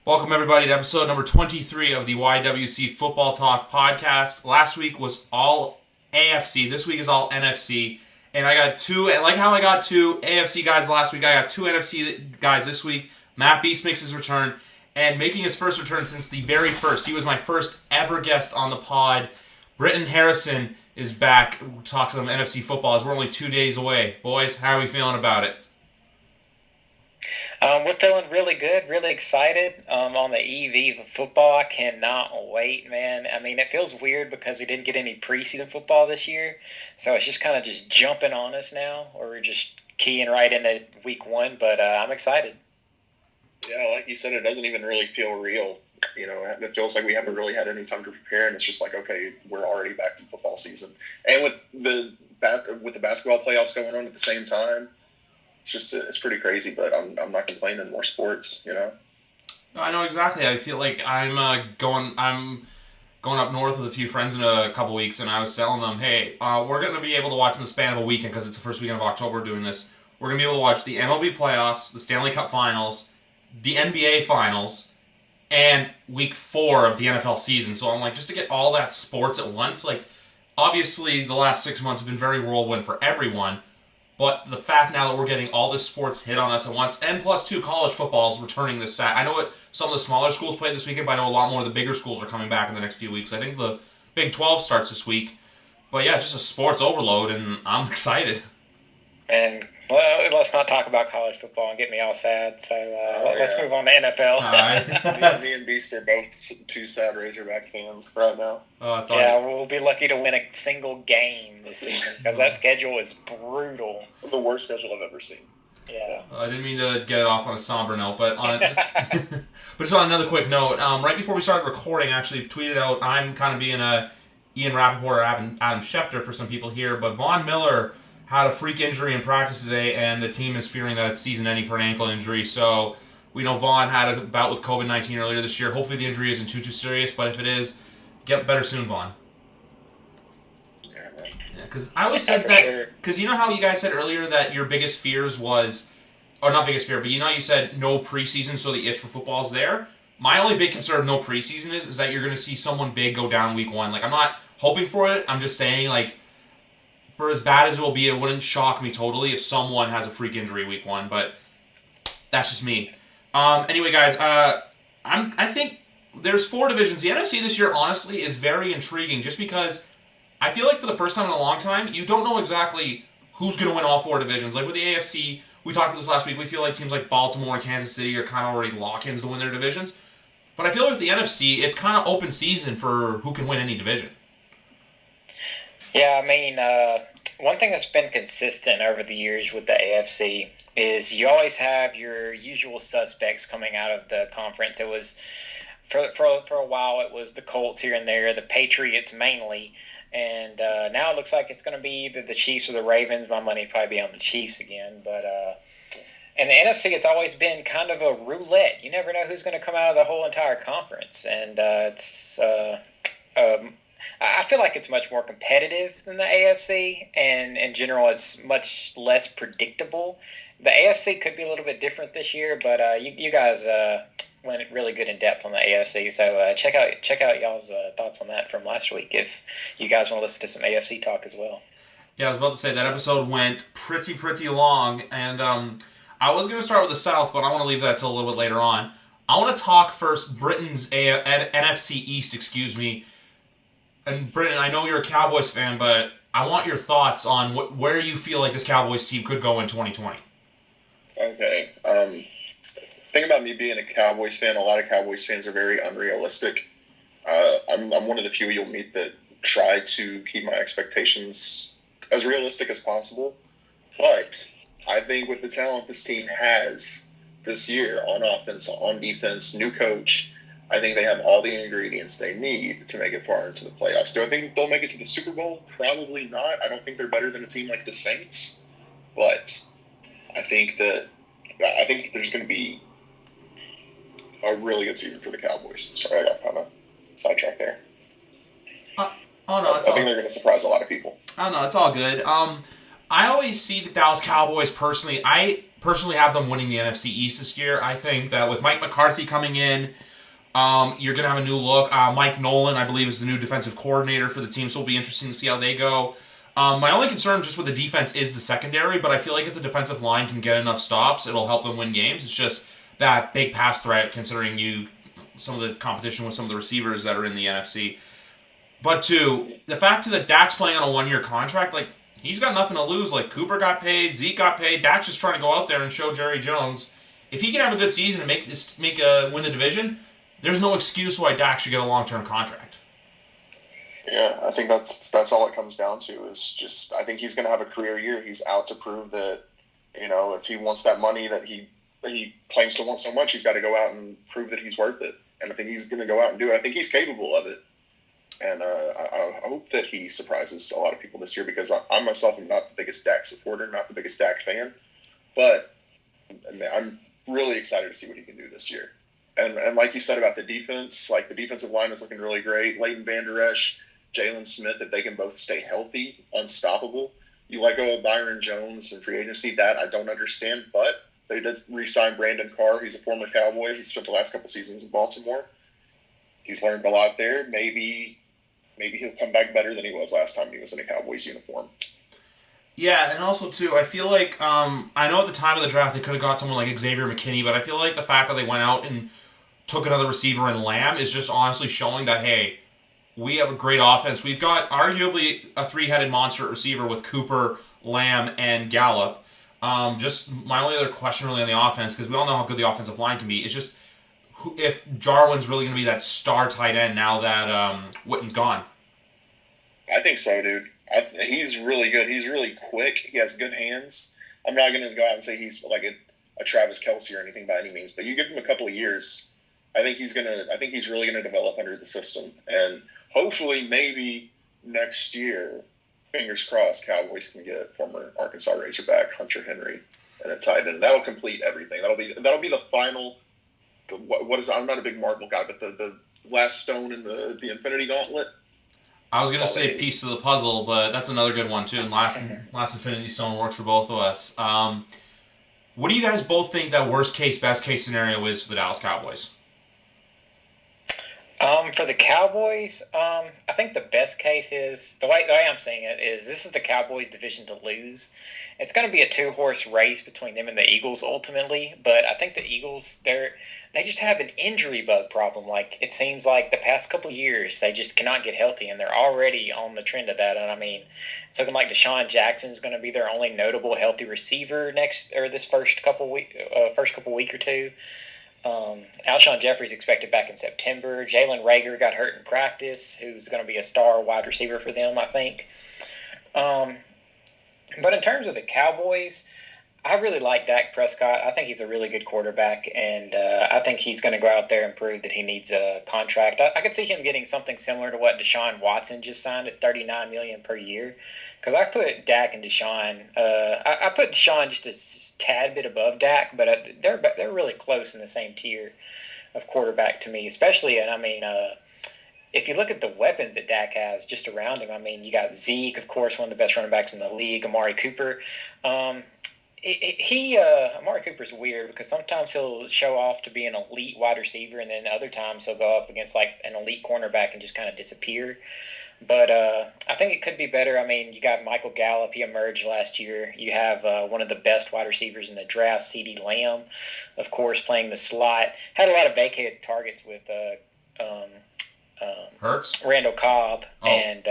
Welcome, everybody, to episode number 23 of the YWC Football Talk podcast. Last week was all AFC. This week is all NFC. And I got two, like how I got two AFC guys last week, I got two NFC guys this week. Matt Beast makes his return, and making his first return since the very first. He was my first ever guest on the pod. Brittin Harrison is back. We'll talk some NFC football as we're only 2 days away. Boys, how are we feeling about it? We're feeling really good, really excited on the eve of football. I cannot wait, man. I mean, it feels weird because we didn't get any preseason football this year, so it's just kind of just jumping on us now, or we're just keying right into week one, but I'm excited. Yeah, like you said, it doesn't even really feel real. You know, it feels like we haven't really had any time to prepare, and it's just like, okay, we're already back to football season. And with the basketball playoffs going on at the same time, it's pretty crazy, but I'm not complaining. More sports, you know. I know exactly. I feel like I'm going up north with a few friends in a couple weeks, and I was telling them, hey, we're going to be able to watch in the span of a weekend because it's the first weekend of October doing this. We're going to be able to watch the MLB playoffs, the Stanley Cup Finals, the NBA Finals, and Week 4 of the NFL season. So I'm like, just to get all that sports at once, like, obviously the last 6 months have been very whirlwind for everyone. But the fact now that we're getting all this sports hit on us at once, and plus two, college football is returning this Saturday. I know what some of the smaller schools played this weekend, but I know a lot more of the bigger schools are coming back in the next few weeks. I think the Big 12 starts this week. But yeah, just a sports overload, and I'm excited. And, well, let's not talk about college football and get me all sad, so let's move on to NFL. All right. Me and Beast are both two sad Razorback fans right now. We'll be lucky to win a single game this season because that schedule is brutal. The worst schedule I've ever seen. Yeah. I didn't mean to get it off on a somber note, but just on another quick note, right before we started recording, I actually tweeted out, I'm kind of being a Ian Rappaport or Adam Schefter for some people here, but Von Miller had a freak injury in practice today, and the team is fearing that it's season-ending for an ankle injury. So we know Vaughn had a bout with COVID-19 earlier this year. Hopefully the injury isn't too serious, but if it is, get better soon, Vaughn. Yeah, because I always said that, because you know how you guys said earlier that your biggest fears was, or not biggest fear, but you know you said no preseason, so the itch for football is there? My only big concern of no preseason is that you're going to see someone big go down week one. Like, I'm not hoping for it. I'm just saying, like, for as bad as it will be, it wouldn't shock me totally if someone has a freak injury week one, but that's just me. Anyway, guys, I think there's 4 divisions. The NFC this year, honestly, is very intriguing just because I feel like for the first time in a long time, you don't know exactly who's going to win all 4 divisions. Like with the AFC, we talked about this last week, we feel like teams like Baltimore and Kansas City are kind of already lock-ins to win their divisions. But I feel like with the NFC, it's kind of open season for who can win any division. Yeah, I mean, one thing that's been consistent over the years with the AFC is you always have your usual suspects coming out of the conference. It was, for a while, it was the Colts here and there, the Patriots mainly, and now it looks like it's going to be either the Chiefs or the Ravens. My money would probably be on the Chiefs again, but and the NFC, it's always been kind of a roulette. You never know who's going to come out of the whole entire conference, and I feel like it's much more competitive than the AFC, and in general, it's much less predictable. The AFC could be a little bit different this year, but you guys went really good in depth on the AFC, so check out y'all's thoughts on that from last week if you guys want to listen to some AFC talk as well. Yeah, I was about to say that episode went pretty long, and I was going to start with the South, but I want to leave that till a little bit later on. I want to talk first Britain's NFC East, And Brittin, I know you're a Cowboys fan, but I want your thoughts on where you feel like this Cowboys team could go in 2020. Okay. Thing about me being a Cowboys fan, a lot of Cowboys fans are very unrealistic. I'm one of the few you'll meet that try to keep my expectations as realistic as possible. But I think with the talent this team has this year on offense, on defense, new coach, I think they have all the ingredients they need to make it far into the playoffs. Do I think they'll make it to the Super Bowl? Probably not. I don't think they're better than a team like the Saints. But I think there's going to be a really good season for the Cowboys. Sorry, I got kind of sidetracked there. I think they're going to surprise a lot of people. I don't know. It's all good. I always see the Dallas Cowboys personally. I personally have them winning the NFC East this year. I think that with Mike McCarthy coming in, you're going to have a new look. Mike Nolan, I believe, is the new defensive coordinator for the team, so it'll be interesting to see how they go. My only concern just with the defense is the secondary, but I feel like if the defensive line can get enough stops, it'll help them win games. It's just that big pass threat, considering some of the competition with some of the receivers that are in the NFC. But the fact that Dak's playing on a 1-year contract, like, he's got nothing to lose. Like, Cooper got paid, Zeke got paid. Dak's just trying to go out there and show Jerry Jones, if he can have a good season and win the division, there's no excuse why Dak should get a long-term contract. Yeah, I think that's all it comes down to is just I think he's going to have a career year. He's out to prove that, if he wants that money that he claims to want so much, he's got to go out and prove that he's worth it. And I think he's going to go out and do it. I think he's capable of it. And I hope that he surprises a lot of people this year because I myself am not the biggest Dak supporter, not the biggest Dak fan. But I'm really excited to see what he can do this year. And like you said about the defense, like the defensive line is looking really great. Leighton Vander Esch, Jalen Smith, if they can both stay healthy, unstoppable. You let go of Byron Jones in free agency, that I don't understand. But they did re-sign Brandon Carr. He's a former Cowboy. He spent the last couple seasons in Baltimore. He's learned a lot there. Maybe he'll come back better than he was last time he was in a Cowboys uniform. Yeah, and also, too, I feel like, I know at the time of the draft they could have got someone like Xavier McKinney, but I feel like the fact that they went out and took another receiver in Lamb is just honestly showing that, hey, we have a great offense. We've got arguably a three-headed monster receiver with Cooper, Lamb, and Gallup. Just my only other question really on the offense, because we all know how good the offensive line can be, is just if Jarwin's really going to be that star tight end now that Witten's gone. I think so, dude. He's really good. He's really quick. He has good hands. I'm not going to go out and say he's like a Travis Kelce or anything by any means, but you give him a couple of years, I think he's really going to develop under the system. And hopefully, maybe next year, fingers crossed, Cowboys can get former Arkansas Razorback Hunter Henry and a tight end. That'll complete everything. That'll be the final. What is? I'm not a big Marvel guy, but the last stone in the Infinity Gauntlet. I was going to say piece of the puzzle, but that's another good one, too. And last Infinity Stone works for both of us. What do you guys both think that worst case, best case scenario is for the Dallas Cowboys? For the Cowboys, I think the best case is, the way I'm saying it is, this is the Cowboys' division to lose. It's going to be a two-horse race between them and the Eagles ultimately, but I think the Eagles, they just have an injury bug problem. Like, it seems like the past couple years, they just cannot get healthy, and they're already on the trend of that. And I mean, it's looking like Deshaun Jackson is going to be their only notable healthy receiver this first couple week or two. Alshon Jeffrey's expected back in September. Jalen Reagor got hurt in practice, who's going to be a star wide receiver for them, I think. But in terms of the Cowboys, I really like Dak Prescott. I think he's a really good quarterback, and I think he's going to go out there and prove that he needs a contract. I could see him getting something similar to what Deshaun Watson just signed at $39 million per year. Because I put Dak and Deshaun, I put Deshaun just a tad bit above Dak, but they're really close in the same tier of quarterback to me. Especially, and I mean, if you look at the weapons that Dak has just around him, I mean, you got Zeke, of course, one of the best running backs in the league, Amari Cooper. Amari Cooper's weird because sometimes he'll show off to be an elite wide receiver, and then other times he'll go up against like an elite cornerback and just kind of disappear. But I think it could be better. I mean, you got Michael Gallup. He emerged last year. You have one of the best wide receivers in the draft, CeeDee Lamb, of course, playing the slot. Had a lot of vacated targets with Hurts, Randall Cobb, and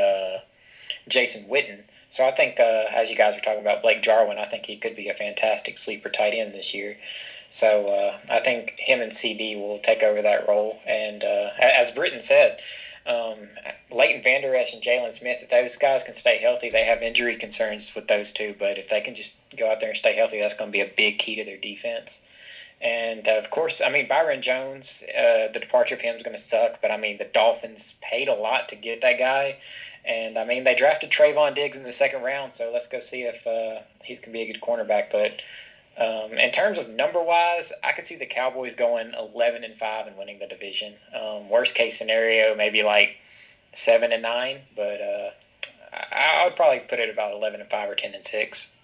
Jason Witten. So I think, as you guys were talking about Blake Jarwin, I think he could be a fantastic sleeper tight end this year. So I think him and CD will take over that role. And as Brittin said, Leighton Vander Esch and Jalen Smith, if those guys can stay healthy, they have injury concerns with those two. But if they can just go out there and stay healthy, that's going to be a big key to their defense. And, of course, I mean, Byron Jones, the departure of him is going to suck. But, I mean, the Dolphins paid a lot to get that guy. And, I mean, they drafted Trayvon Diggs in the second round. So let's go see if he's going to be a good cornerback. But in terms of number-wise, I could see the Cowboys going 11-5 and winning the division. Worst-case scenario, maybe like 7-9. But I would probably put it about 11-5 or 10-6.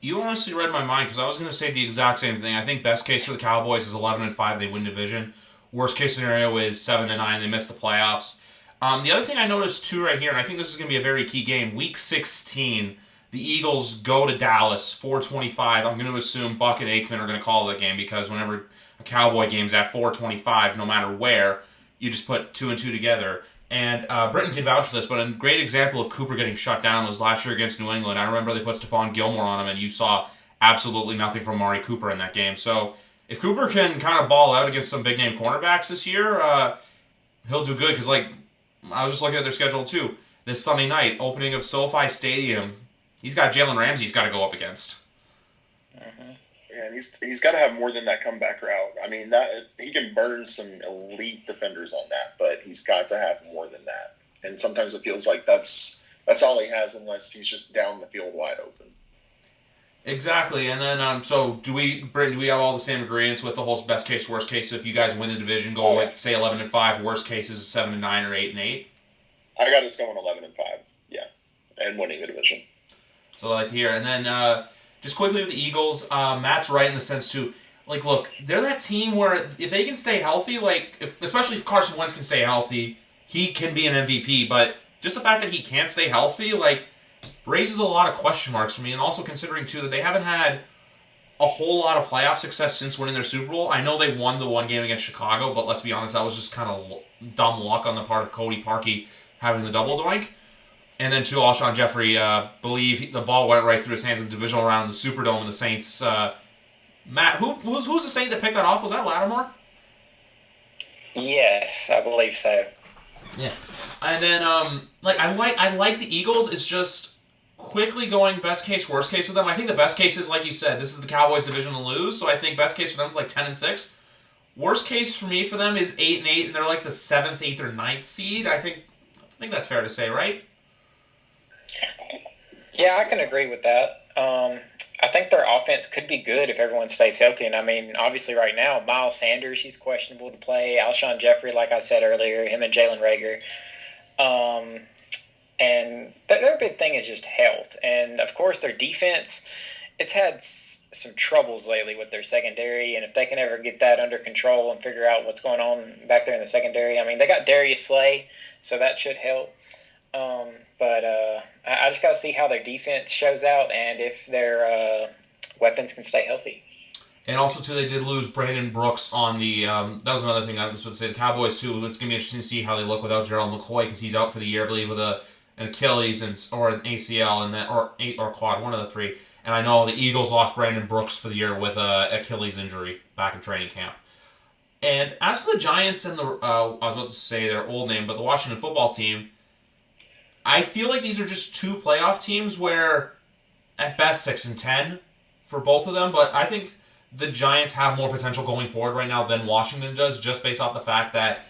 You honestly read my mind because I was going to say the exact same thing. I think best case for the Cowboys is 11-5, they win division. Worst case scenario is 7-9, they miss the playoffs. The other thing I noticed too right here, and I think this is going to be a very key game, Week 16, the Eagles go to Dallas, 4:25. I'm going to assume Buck and Aikman are going to call that game because whenever a Cowboy game's at 4:25, no matter where, you just put 2 and 2 together. And Brittin can vouch for this, but a great example of Cooper getting shut down was last year against New England. I remember they put Stephon Gilmore on him, and you saw absolutely nothing from Amari Cooper in that game. So if Cooper can kind of ball out against some big-name cornerbacks this year, he'll do good. Because, like, I was just looking at their schedule, too. This Sunday night, opening of SoFi Stadium, he's got Jalen Ramsey he's got to go up against. Mm-hmm. Yeah, and he's got to have more than that comeback route. I mean, that he can burn some elite defenders on that, but he's got to have more than that. And sometimes it feels like that's all he has, unless he's just down the field wide open. Exactly, and then so Brittin, do we have all the same agreements with the whole best case, worst case? If you guys win the division, go like say 11-5. Worst case is 7-9 or 8-8. I got us going 11-5, yeah, and winning the division. So I like to hear, and then just quickly with the Eagles, Matt's right in the sense too. Like, look, they're that team where if they can stay healthy, like especially if Carson Wentz can stay healthy, he can be an MVP. But just the fact that he can't stay healthy, like, raises a lot of question marks for me, and also considering, too, that they haven't had a whole lot of playoff success since winning their Super Bowl. I know they won the one game against Chicago, but let's be honest, that was just kind of dumb luck on the part of Cody Parkey having the double doink. And then, too, Alshon Jeffrey, believe the ball went right through his hands in the divisional round in the Superdome, and the Saints... Matt, who's the Saint that picked that off? Was that Lattimore? Yes, I believe so. Yeah. And then, I like the Eagles. It's just... quickly going best case, worst case with them. I think the best case is, like you said, this is the Cowboys' division to lose, so I think best case for them is like 10-6. Worst case for me for them is 8-8, and they're like the 7th, 8th, or 9th seed. I think that's fair to say, right? Yeah, I can agree with that. I think their offense could be good if everyone stays healthy. And I mean, obviously right now, Miles Sanders, he's questionable to play. Alshon Jeffrey, like I said earlier, him and Jalen Reagor. And their big thing is just health. And, of course, their defense, it's had some troubles lately with their secondary. And if they can ever get that under control and figure out what's going on back there in the secondary, I mean, they got Darius Slay, so that should help. But I just got to see how their defense shows out and if their weapons can stay healthy. And also, too, they did lose Brandon Brooks on the... that was another thing I was going to say. The Cowboys, too, it's going to be interesting to see how they look without Gerald McCoy because he's out for the year, I believe, with an Achilles or an ACL and then or quad, one of the three. And I know the Eagles lost Brandon Brooks for the year with an Achilles injury back in training camp. And as for the Giants and the... I was about to say their old name, but the Washington football team... I feel like these are just two playoff teams where, at best, 6-10 for both of them. But I think the Giants have more potential going forward right now than Washington does, just based off the fact that,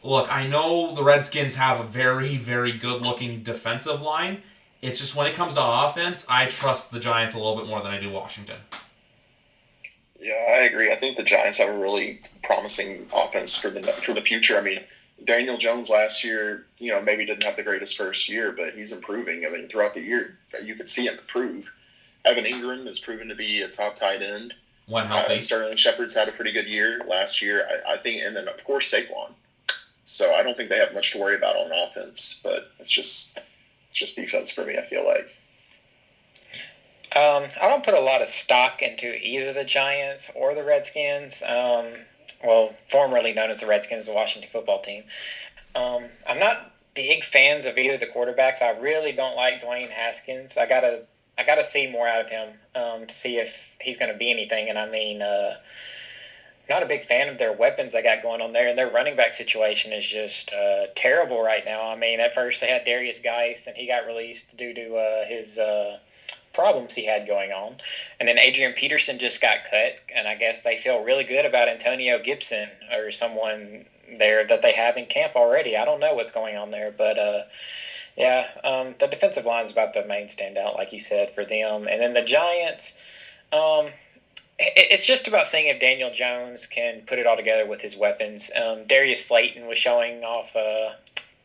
look, I know the Redskins have a very, very good-looking defensive line. It's just when it comes to offense, I trust the Giants a little bit more than I do Washington. Yeah, I agree. I think the Giants have a really promising offense for the future. I mean, Daniel Jones last year, maybe didn't have the greatest first year, but he's improving. I mean, throughout the year, you could see him improve. Evan Ingram has proven to be a top tight end. When healthy. Sterling Shepard's had a pretty good year last year, I think, and then, of course, Saquon. So I don't think they have much to worry about on offense, but it's just defense for me, I feel like. I don't put a lot of stock into either the Giants or the Redskins. Formerly known as the Redskins, the Washington football team. I'm not big fans of either of the quarterbacks. I really don't like Dwayne Haskins. I gotta see more out of him to see if he's going to be anything. And I mean, not a big fan of their weapons they got going on there, and their running back situation is just terrible right now. I mean, at first they had Darius Geist, and he got released due to his problems he had going on. And then Adrian Peterson just got cut, and I guess they feel really good about Antonio Gibson or someone there that they have in camp already. I don't know what's going on there, but the defensive line is about the main standout, like you said, for them. And then the Giants, it's just about seeing if Daniel Jones can put it all together with his weapons. Darius Slayton was showing off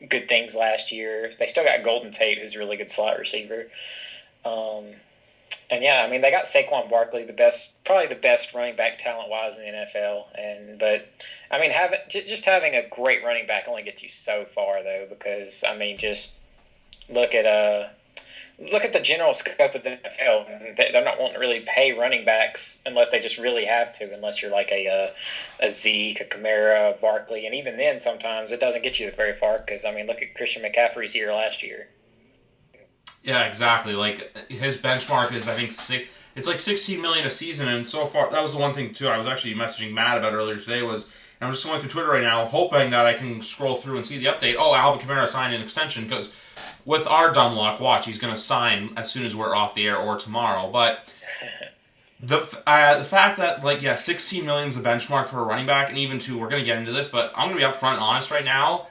good things last year. They still got Golden Tate, who's a really good slot receiver. And yeah, I mean, they got Saquon Barkley, probably the best running back talent-wise in the NFL. But I mean, just having a great running back only gets you so far, though, because I mean, just look at the general scope of the NFL. They're not wanting to really pay running backs unless they just really have to, unless you're like a Zeke, a Kamara, a Barkley. And even then, sometimes it doesn't get you very far because, I mean, look at Christian McCaffrey's year last year. Yeah, exactly. Like, his benchmark is, I think, it's like $16 million a season, and so far, that was the one thing, too, I was actually messaging Matt about earlier today was, and I'm just going through Twitter right now, hoping that I can scroll through and see the update. Oh, Alvin Kamara signed an extension, because with our dumb luck, watch, he's going to sign as soon as we're off the air or tomorrow. But the fact that, like, yeah, $16 million is the benchmark for a running back, and even we're going to get into this, but I'm going to be upfront and honest right now.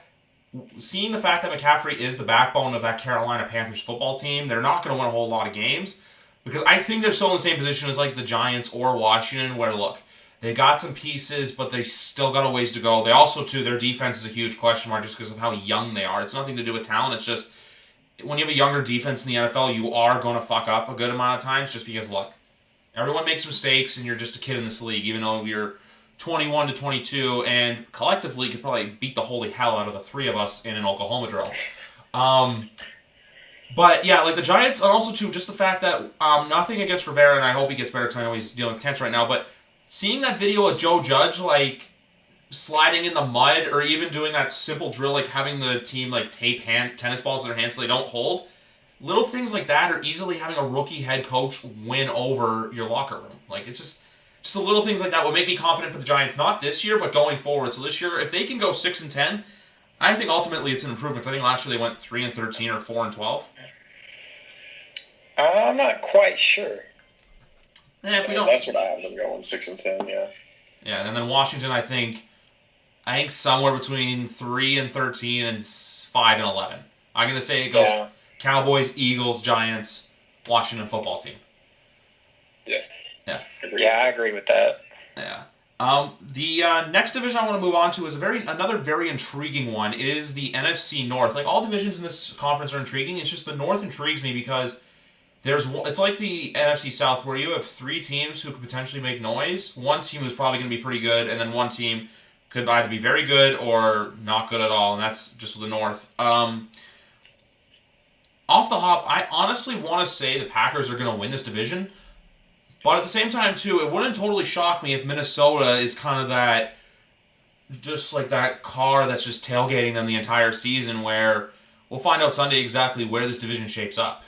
Seeing the fact that McCaffrey is the backbone of that Carolina Panthers football team, they're not going to win a whole lot of games, because I think they're still in the same position as, like, the Giants or Washington, where, look, they got some pieces, but they still got a ways to go. They also, too, their defense is a huge question mark just because of how young they are. It's nothing to do with talent. It's just, when you have a younger defense in the NFL, you are going to fuck up a good amount of times just because, look, everyone makes mistakes and you're just a kid in this league, even though you're 21 to 22, and collectively could probably beat the holy hell out of the three of us in an Oklahoma drill. But yeah, like the Giants, and also too, just the fact that nothing against Rivera, and I hope he gets better because I know he's dealing with cancer right now. But seeing that video of Joe Judge like sliding in the mud, or even doing that simple drill, like having the team like tape tennis balls in their hands so they don't hold, little things like that are easily having a rookie head coach win over your locker room. Like it's just the little things like that would make me confident for the Giants, not this year, but going forward. So this year, if they can go 6-10, I think ultimately it's an improvement. I think last year they went 3-13 or 4-12. I'm not quite sure. If we don't, that's what I have them going 6-10. Yeah. Yeah, and then Washington, I think somewhere between 3-13 and 5-11. I'm gonna say it goes Cowboys, Eagles, Giants, Washington football team. Yeah. Yeah. Yeah, I agree with that. Yeah. The next division I want to move on to is another very intriguing one. It is the NFC North. Like all divisions in this conference are intriguing. It's just the North intrigues me because it's like the NFC South where you have three teams who could potentially make noise. One team who's probably going to be pretty good, and then one team could either be very good or not good at all, and that's just the North. Off the hop, I honestly want to say the Packers are going to win this division. But at the same time, too, it wouldn't totally shock me if Minnesota is kind of that, just like that car that's just tailgating them the entire season, where we'll find out Sunday exactly where this division shapes up.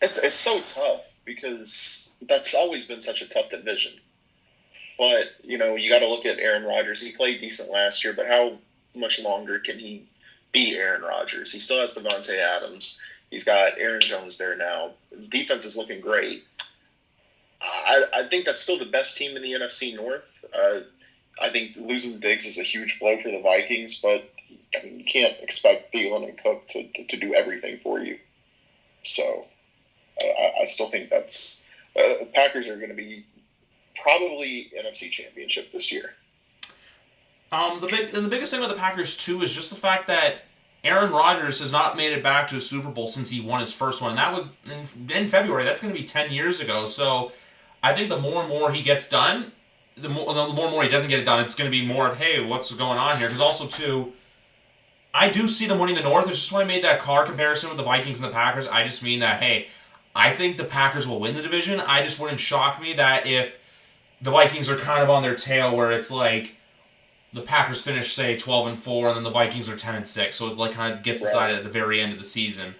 It's so tough because that's always been such a tough division. But, you got to look at Aaron Rodgers. He played decent last year, but how much longer can he be Aaron Rodgers? He still has Devontae Adams. He's got Aaron Jones there now. Defense is looking great. I think that's still the best team in the NFC North. I think losing Diggs is a huge blow for the Vikings, but you can't expect Thielen and Cook to do everything for you. So I still think that's the Packers are going to be probably NFC Championship this year. The biggest thing with the Packers, too, is just the fact that Aaron Rodgers has not made it back to a Super Bowl since he won his first one, and that was in February. That's going to be 10 years ago. So I think the more and more he gets done, the more and more he doesn't get it done, it's going to be more of, hey, what's going on here? Because also, too, I do see them winning the North. It's just when I made that car comparison with the Vikings and the Packers, I just mean that, hey, I think the Packers will win the division. I just wouldn't shock me that if the Vikings are kind of on their tail where it's like, the Packers finish, say, 12-4, and then the Vikings are 10-6, so it like kind of gets decided at the very end of the season.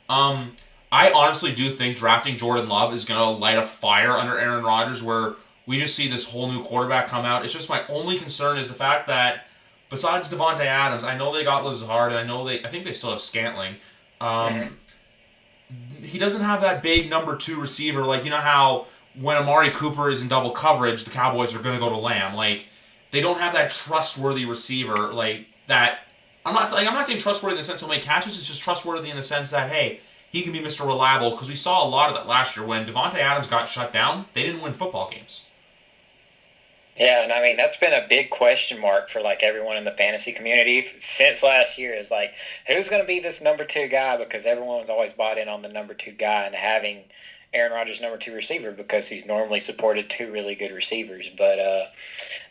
I honestly do think drafting Jordan Love is going to light a fire under Aaron Rodgers, where we just see this whole new quarterback come out. It's just my only concern is the fact that besides Devontae Adams, I know they got Lazard, and I think they still have Scantling. He doesn't have that big number 2 receiver. Like, you know how when Amari Cooper is in double coverage, the Cowboys are going to go to Lamb. Like, they don't have that trustworthy receiver like that. I'm not saying trustworthy in the sense he'll make catches. It's just trustworthy in the sense that, hey, he can be Mr. Reliable, because we saw a lot of that last year when Devontae Adams got shut down. They didn't win football games. Yeah, and I mean that's been a big question mark for like everyone in the fantasy community since last year. Is like who's going to be this number two guy, because everyone's always bought in on the number two guy and having Aaron Rodgers number two receiver because he's normally supported two really good receivers. But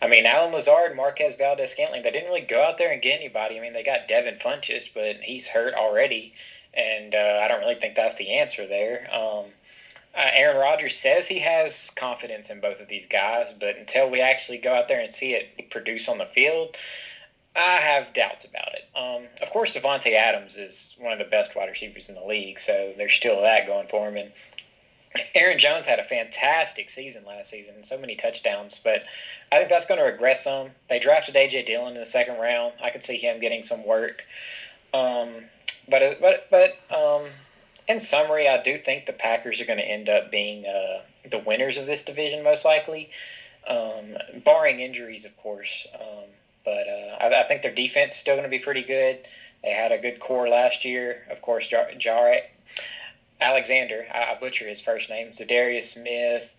I mean, Alan Lazard, Marquez Valdez-Scantling, they didn't really go out there and get anybody. I mean, they got Devin Funchess, but he's hurt already, and I don't really think that's the answer there. Aaron Rodgers says he has confidence in both of these guys, but until we actually go out there and see it produce on the field, I have doubts about it. Of course, Devontae Adams is one of the best wide receivers in the league, so there's still that going for him. And Aaron Jones had a fantastic season last season, so many touchdowns, but I think that's going to regress some. They drafted A.J. Dillon in the second round. I could see him getting some work. But in summary, I do think the Packers are going to end up being the winners of this division, most likely, barring injuries, of course. But I think their defense is still going to be pretty good. They had a good core last year. Of course, Jarrett Alexander, I butcher his first name, Zadarius Smith,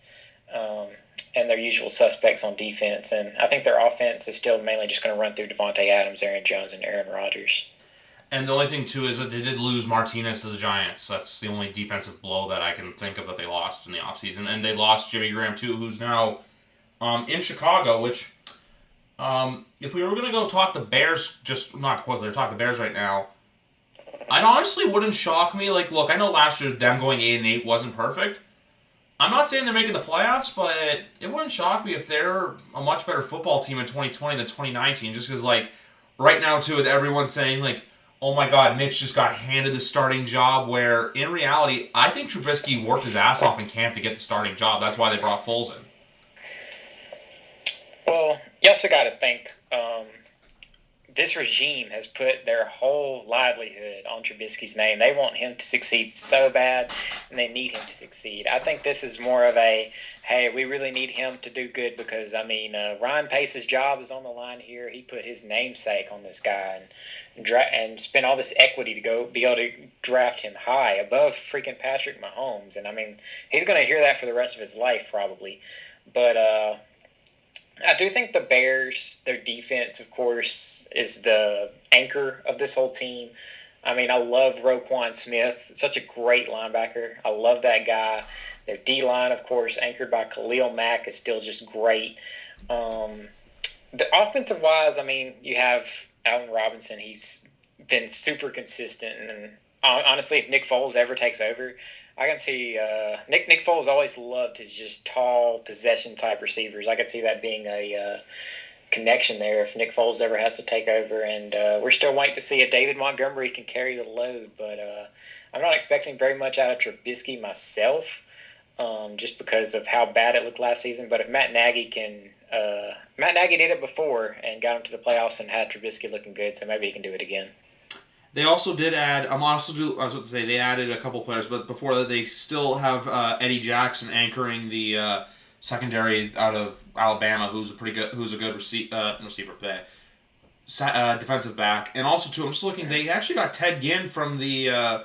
and their usual suspects on defense. And I think their offense is still mainly just going to run through Devontae Adams, Aaron Jones, and Aaron Rodgers. And the only thing, too, is that they did lose Martinez to the Giants. That's the only defensive blow that I can think of that they lost in the offseason. And they lost Jimmy Graham, too, who's now in Chicago, which, if we were going to go talk the Bears, just not quickly, talk the Bears right now, it honestly wouldn't shock me. Like, look, I know last year them going 8-8 wasn't perfect. I'm not saying they're making the playoffs, but it wouldn't shock me if they're a much better football team in 2020 than 2019, just because, like, right now, too, with everyone saying, like, oh my God, Mitch just got handed the starting job, where in reality, I think Trubisky worked his ass off in camp to get the starting job. That's why they brought Foles in. Well, you also got to think this regime has put their whole livelihood on Trubisky's name. They want him to succeed so bad, and they need him to succeed. I think this is more of a, hey, we really need him to do good because, I mean, Ryan Pace's job is on the line here. He put his namesake on this guy and spent all this equity to be able to draft him high above freaking Patrick Mahomes. And, I mean, he's going to hear that for the rest of his life probably. But I do think the Bears, their defense, of course, is the anchor of this whole team. I mean, I love Roquan Smith. Such a great linebacker. I love that guy. Their D-line, of course, anchored by Khalil Mack, is still just great. The offensive-wise, I mean, you have Allen Robinson. He's been super consistent. And honestly, if Nick Foles ever takes over, I can see Nick Foles always loved his just tall possession-type receivers. I could see that being a connection there if Nick Foles ever has to take over. And we're still waiting to see if David Montgomery can carry the load. But I'm not expecting very much out of Trubisky myself, just because of how bad it looked last season. But if Matt Nagy can Matt Nagy did it before and got him to the playoffs and had Trubisky looking good, so maybe he can do it again. They also did add, they added a couple players, but before that they still have Eddie Jackson anchoring the secondary out of Alabama, who's a good defensive back. And also, too, I'm just looking, they actually got Ted Ginn from the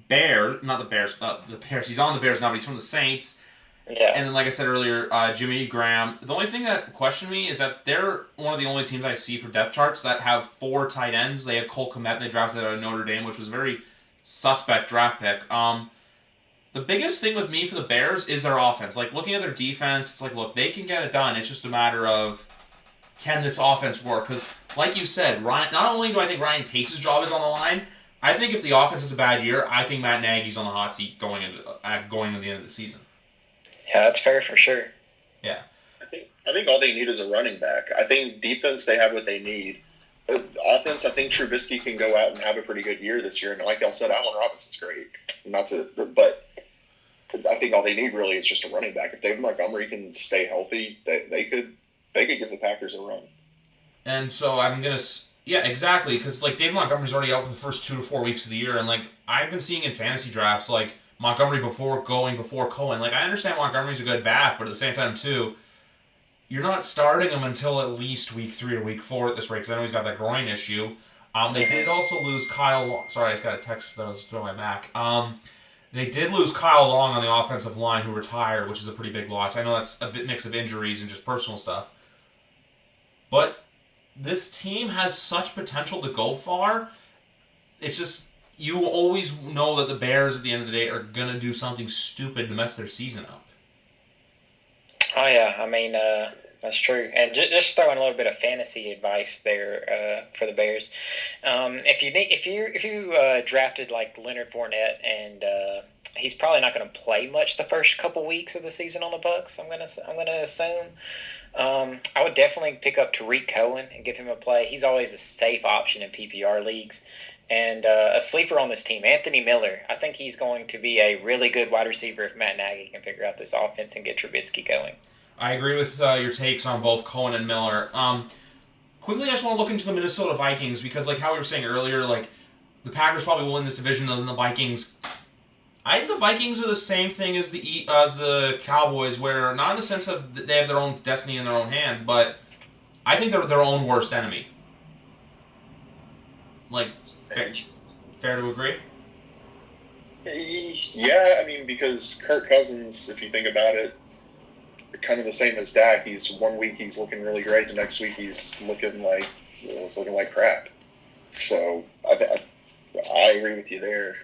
Bears. He's on the Bears now, but he's from the Saints. Yeah. And then, like I said earlier, Jimmy Graham. The only thing that questioned me is that they're one of the only teams I see for depth charts that have 4 tight ends. They have Cole Kmet, they drafted out of Notre Dame, which was a very suspect draft pick. The biggest thing with me for the Bears is their offense. Like, looking at their defense, it's like, look, they can get it done. It's just a matter of, can this offense work? Because, like you said, not only do I think Ryan Pace's job is on the line, I think if the offense has a bad year, I think Matt Nagy's on the hot seat going into the end of the season. Yeah, that's fair for sure. Yeah. I think all they need is a running back. I think defense, they have what they need. Offense, I think Trubisky can go out and have a pretty good year this year. And like y'all said, Allen Robinson's great. But I think all they need really is just a running back. If David Montgomery can stay healthy, they could give the Packers a run. And so I'm gonna. Yeah, exactly. Because like David Montgomery's already out for the first 2 to 4 weeks of the year, and like I've been seeing in fantasy drafts, like Montgomery before Cohen. Like, I understand Montgomery's a good back, but at the same time, too, you're not starting him until at least week 3 or week 4 at this rate, because I know he's got that groin issue. They did also lose Kyle Long. Sorry, I just got a text that was through my Mac. They did lose Kyle Long on the offensive line, who retired, which is a pretty big loss. I know that's a bit mix of injuries and just personal stuff. but this team has such potential to go far. It's just, you always know that the Bears at the end of the day are going to do something stupid to mess their season up. Oh, yeah. I mean, that's true. And just throwing a little bit of fantasy advice there for the Bears. If you drafted like Leonard Fournette, and he's probably not going to play much the first couple weeks of the season on the Bucs, I'm gonna assume. I would definitely pick up Tariq Cohen and give him a play. He's always a safe option in PPR leagues. And a sleeper on this team, Anthony Miller. I think he's going to be a really good wide receiver if Matt Nagy can figure out this offense and get Trubisky going. I agree with your takes on both Cohen and Miller. Quickly, I just want to look into the Minnesota Vikings because, like how we were saying earlier, like the Packers probably will win this division than the Vikings. I think the Vikings are the same thing as the Cowboys, where not in the sense of they have their own destiny in their own hands, but I think they're their own worst enemy. Like, fair to agree? Yeah, I mean, because Kirk Cousins, if you think about it, kind of the same as Dak. He's 1 week he's looking really great, the next week he's looking like crap. So I agree with you there.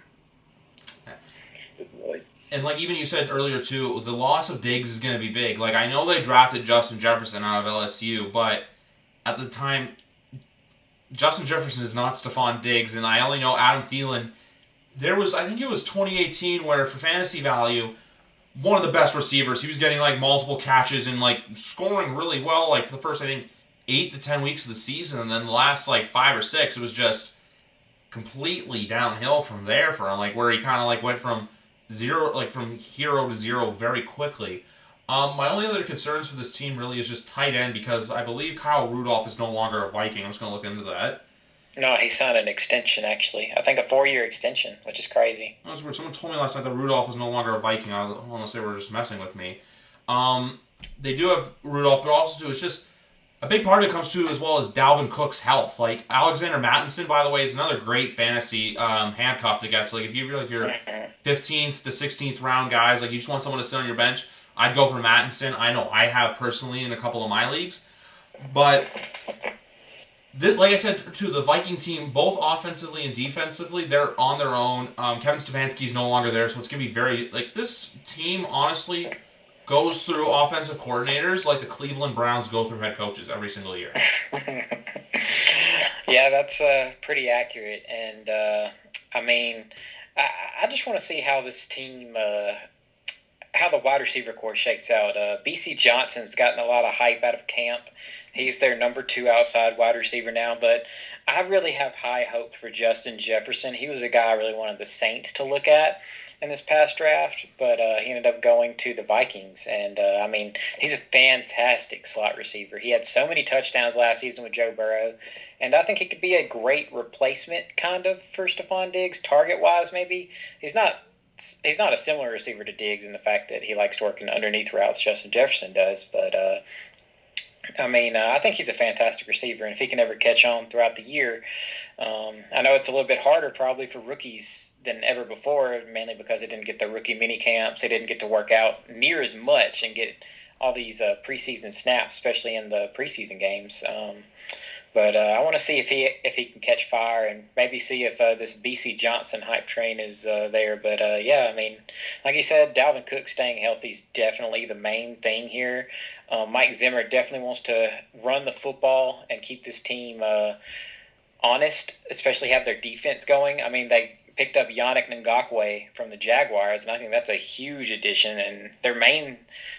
And like even you said earlier too, the loss of Diggs is going to be big. Like I know they drafted Justin Jefferson out of LSU, but at the time, Justin Jefferson is not Stephon Diggs, and I only know Adam Thielen. I think it was 2018 where for fantasy value, one of the best receivers, he was getting like multiple catches and like scoring really well. Like for the first I think 8 to 10 weeks of the season, and then the last like 5 or 6, it was just completely downhill from there for him. Like where he kind of like went from hero to zero very quickly. My only other concerns for this team really is just tight end because I believe Kyle Rudolph is no longer a Viking. I'm just going to look into that. No, he signed an extension, actually. I think a 4-year extension, which is crazy. That was weird. Someone told me last night that Rudolph was no longer a Viking, unless they were just messing with me. They do have Rudolph, but also, too, it's just a big part of it comes to as well as Dalvin Cook's health. Like, Alexander Mattinson, by the way, is another great fantasy handcuff to get. So, like, if you're like your 15th to 16th round guys, like, you just want someone to sit on your bench, I'd go for Mattinson. I know I have personally in a couple of my leagues. But like I said, too, the Viking team, both offensively and defensively, they're on their own. Kevin Stefanski's no longer there, so it's going to be very... Like, this team, honestly, goes through offensive coordinators like the Cleveland Browns go through head coaches every single year. Yeah, that's pretty accurate. And, I mean, I just want to see how this team... how the wide receiver core shakes out. B.C. Johnson's gotten a lot of hype out of camp. He's their number 2 outside wide receiver now, but I really have high hope for Justin Jefferson. He was a guy I really wanted the Saints to look at in this past draft, but he ended up going to the Vikings. And, I mean, he's a fantastic slot receiver. He had so many touchdowns last season with Joe Burrow, and I think he could be a great replacement kind of for Stephon Diggs, target-wise maybe. He's not a similar receiver to Diggs in the fact that he likes to work in underneath routes Justin Jefferson does, but I mean, I think he's a fantastic receiver, and if he can ever catch on throughout the year, I know it's a little bit harder probably for rookies than ever before, mainly because they didn't get the rookie mini camps, they didn't get to work out near as much and get all these preseason snaps, especially in the preseason games. But I want to see if he can catch fire and maybe see if this B.C. Johnson hype train is there. But, yeah, I mean, like you said, Dalvin Cook staying healthy is definitely the main thing here. Mike Zimmer definitely wants to run the football and keep this team honest, especially have their defense going. I mean, they picked up Yannick Ngakoue from the Jaguars, and I think that's a huge addition. And their main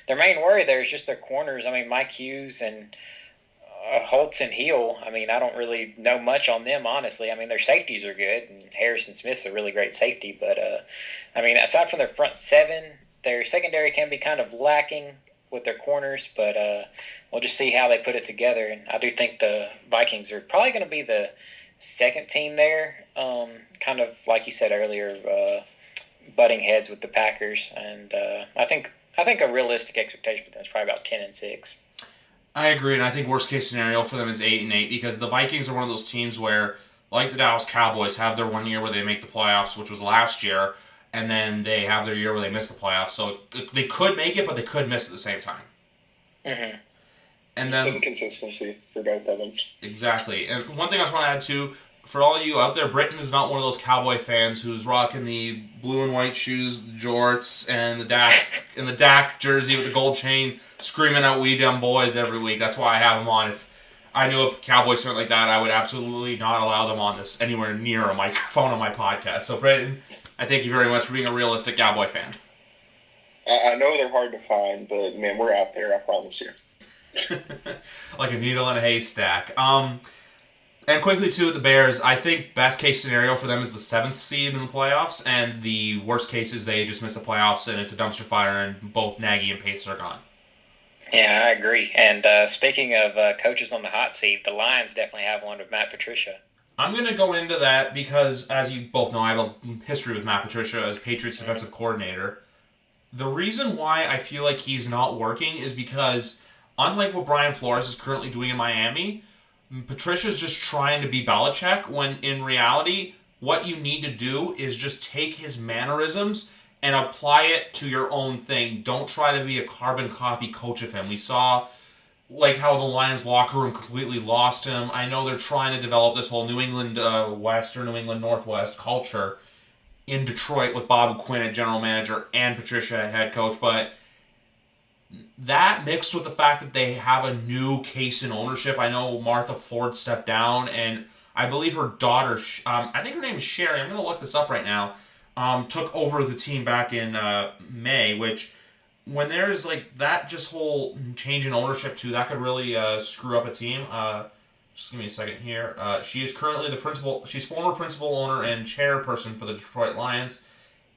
worry there is just their corners. I mean, Mike Hughes and Holtz and Hill, I mean, I don't really know much on them, honestly. I mean, their safeties are good, and Harrison Smith's a really great safety. But, I mean, aside from their front 7, their secondary can be kind of lacking with their corners. But we'll just see how they put it together. And I do think the Vikings are probably going to be the second team there, kind of like you said earlier, butting heads with the Packers. And I think a realistic expectation for them is probably about 10-6. I agree, and I think worst case scenario for them is 8-8 because the Vikings are one of those teams where, like the Dallas Cowboys, have their 1 year where they make the playoffs, which was last year, and then they have their year where they miss the playoffs. So they could make it, but they could miss at the same time. Mm-hmm. And then some consistency for both of them. Exactly. And one thing I just want to add too, for all of you out there, Brittin is not one of those Cowboy fans who's rocking the blue and white shoes, the jorts, and the Dak jersey with the gold chain, screaming out "We Dumb Boys" every week. That's why I have him on. If I knew a Cowboys fan like that, I would absolutely not allow them on this anywhere near a microphone on my podcast. So, Brittin, I thank you very much for being a realistic Cowboy fan. I know they're hard to find, but man, we're out there. I promise you. Like a needle in a haystack. And quickly, too, the Bears, I think best case scenario for them is the 7th seed in the playoffs, and the worst case is they just miss the playoffs and it's a dumpster fire and both Nagy and Pates are gone. Yeah, I agree. And speaking of coaches on the hot seat, the Lions definitely have one with Matt Patricia. I'm going to go into that because, as you both know, I have a history with Matt Patricia as Patriots defensive coordinator. The reason why I feel like he's not working is because, unlike what Brian Flores is currently doing in Miami, Patricia's just trying to be Belichick, when in reality, what you need to do is just take his mannerisms and apply it to your own thing. Don't try to be a carbon copy coach of him. We saw like how the Lions locker room completely lost him. I know they're trying to develop this whole New England West or New England Northwest culture in Detroit with Bob Quinn at general manager and Patricia at head coach, but that mixed with the fact that they have a new case in ownership. I know Martha Ford stepped down, and I believe her daughter, I think her name is Sherry, I'm going to look this up right now, took over the team back in May, which when there's like that just whole change in ownership too, that could really screw up a team. Just give me a second here. She is currently the principal, she's former principal owner and chairperson for the Detroit Lions.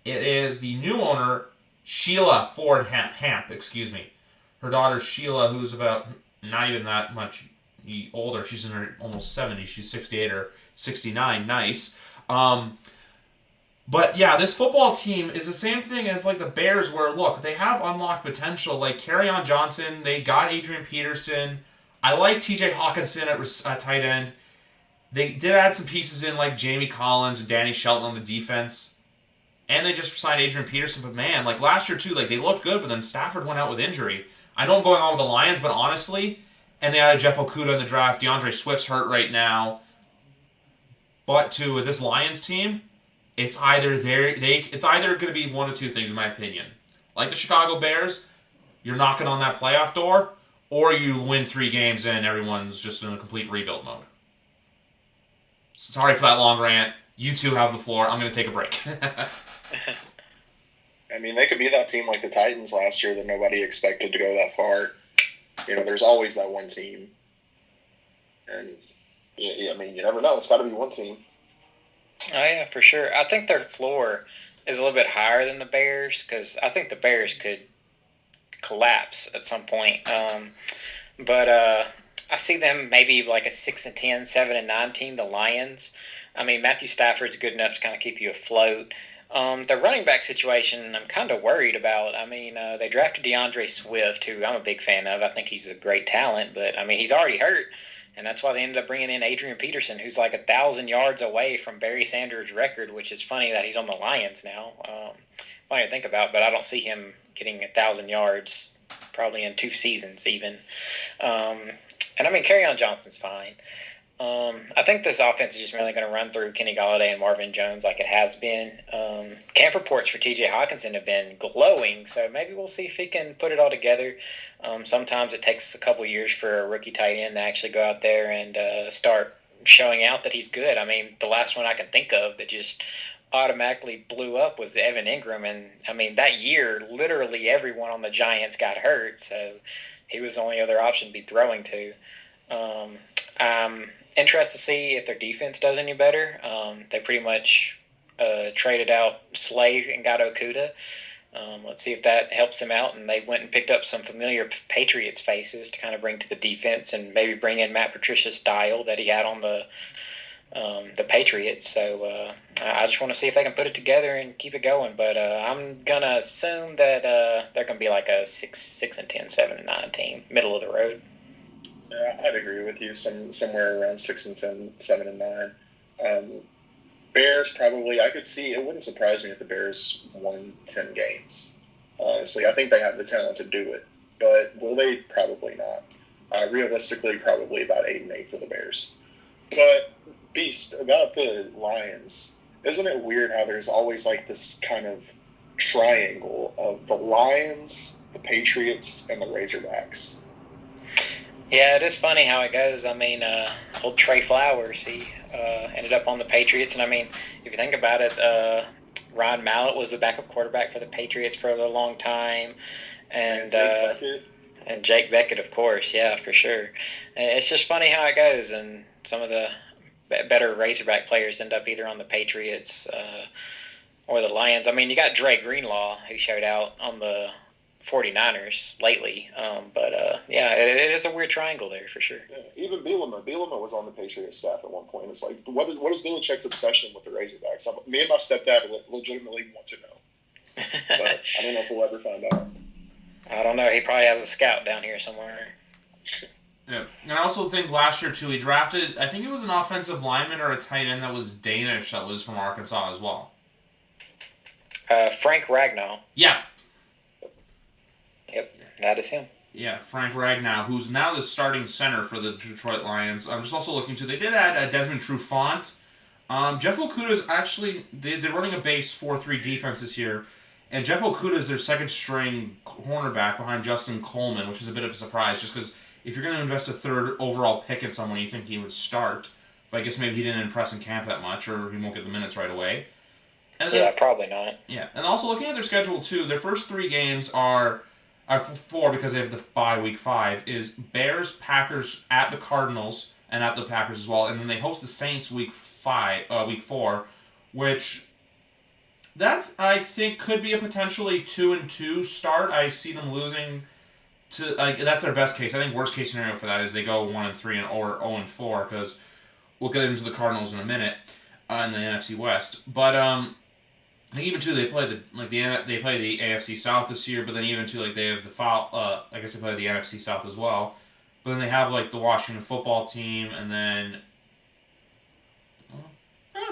It is the new owner, Sheila Ford Hamp, excuse me. Her daughter Sheila, who's about not even that much older. She's in her almost 70s. She's 68 or 69. Nice. But yeah, this football team is the same thing as like the Bears, where look, they have unlocked potential. Like Kerryon Johnson, they got Adrian Peterson. I like T.J. Hawkinson at tight end. They did add some pieces in like Jamie Collins and Danny Shelton on the defense. And they just signed Adrian Peterson, but man, like last year too, like they looked good, but then Stafford went out with injury. I know I'm going on with the Lions, but honestly, and they added Jeff Okudah in the draft. DeAndre Swift's hurt right now. But too, with this Lions team, it's either going to be one of two things in my opinion. Like the Chicago Bears, you're knocking on that playoff door, or you win 3 games and everyone's just in a complete rebuild mode. Sorry for that long rant. You two have the floor. I'm going to take a break. I mean, they could be that team like the Titans last year that nobody expected to go that far. You know, there's always that one team. And, I mean, you never know. It's got to be one team. Oh, yeah, for sure. I think their floor is a little bit higher than the Bears, because I think the Bears could collapse at some point. But I see them maybe like a 6-10, 7-9 team, the Lions. I mean, Matthew Stafford's good enough to kind of keep you afloat. The running back situation, I'm kind of worried about. I mean, they drafted DeAndre Swift, who I'm a big fan of. I think he's a great talent, but, I mean, he's already hurt, and that's why they ended up bringing in Adrian Peterson, who's like 1,000 yards away from Barry Sanders' record, which is funny that he's on the Lions now. Funny to think about, but I don't see him getting 1,000 yards probably in 2 seasons even. And, I mean, Kerryon Johnson's fine. I think this offense is just really going to run through Kenny Golladay and Marvin Jones like it has been. Camp reports for T.J. Hawkinson have been glowing, so maybe we'll see if he can put it all together. Sometimes it takes a couple years for a rookie tight end to actually go out there and start showing out that he's good. I mean, the last one I can think of that just automatically blew up was Evan Ingram, and, I mean, that year, literally everyone on the Giants got hurt, so he was the only other option to be throwing to. I'm interested to see if their defense does any better. They pretty much traded out Slay and got Okudah. Let's see if that helps them out. And they went and picked up some familiar Patriots faces to kind of bring to the defense and maybe bring in Matt Patricia's style that he had on the Patriots. So I just want to see if they can put it together and keep it going. But I'm going to assume that they're going to be like a 6-10, 7-9 team, middle of the road. Yeah, I'd agree with you. Somewhere around 6-10, 7-9. Bears probably. I could see. It wouldn't surprise me if the Bears won 10 games. Honestly, I think they have the talent to do it, but will they? Probably not. realistically, probably about 8-8 for the Bears. But, Beast, about the Lions, isn't it weird how there's always like this kind of triangle of the Lions, the Patriots, and the Razorbacks? Yeah, it is funny how it goes. I mean, old Trey Flowers, he ended up on the Patriots. And, I mean, if you think about it, Ryan Mallett was the backup quarterback for the Patriots for a long time. And Jake Beckett, of course. Yeah, for sure. And it's just funny how it goes. And some of the better Razorback players end up either on the Patriots or the Lions. I mean, you got Dre Greenlaw, who showed out on the 49ers lately. Yeah, it is a weird triangle there for sure. Yeah, even Bielema was on the Patriots staff at one point. It's like, what is Belichick's obsession with the Razorbacks? Me and my stepdad legitimately want to know. But I don't know if we'll ever find out. I don't know. He probably has a scout down here somewhere. Yeah, and I also think last year, too, he drafted, I think it was an offensive lineman or a tight end that was Danish that was from Arkansas as well. Frank Ragnow. Yeah. Yep, that is him. Yeah, Frank Ragnow, who's now the starting center for the Detroit Lions. I'm just also looking to, they did add Desmond Trufant. Jeff Okudah's actually, they're running a base 4-3 defense this year, and Jeff Okudah is their second string cornerback behind Justin Coleman, which is a bit of a surprise, just because if you're going to invest a third overall pick in someone, you think he would start. But I guess maybe he didn't impress in camp that much, or he won't get the minutes right away. And then, yeah, probably not. Yeah, and also looking at their schedule, too, their first 3 games are 4 because they have the bye week 5, is Bears, Packers, at the Cardinals, and at the Packers as well. And then they host the Saints week 4, which that's, I think, could be a potentially 2-2 start. I see them losing to, that's their best case. I think worst case scenario for that is they go 1-3 or 0-4, because we'll get into the Cardinals in a minute in the NFC West. But even too, they play the AFC South this year, but then even too, they have the I guess they play the NFC South as well. But then they have the Washington Football Team, and then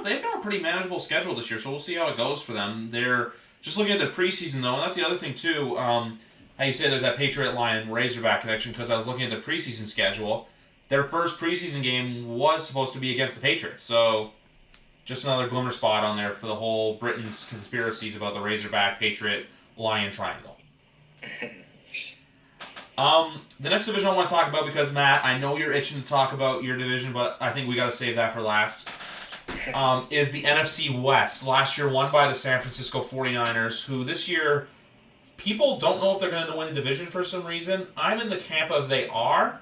they've got a pretty manageable schedule this year, so we'll see how it goes for them. They're just looking at the preseason though, and that's the other thing too. How you say there's that Patriot Lion Razorback connection, because I was looking at the preseason schedule. Their first preseason game was supposed to be against the Patriots, so just another glimmer spot on there for the whole Britain's conspiracies about the Razorback Patriot Lion triangle. The next division I want to talk about, because Matt, I know you're itching to talk about your division, but I think we got to save that for last, is the NFC West. Last year won by the San Francisco 49ers, who this year, people don't know if they're going to win the division for some reason. I'm in the camp of they are,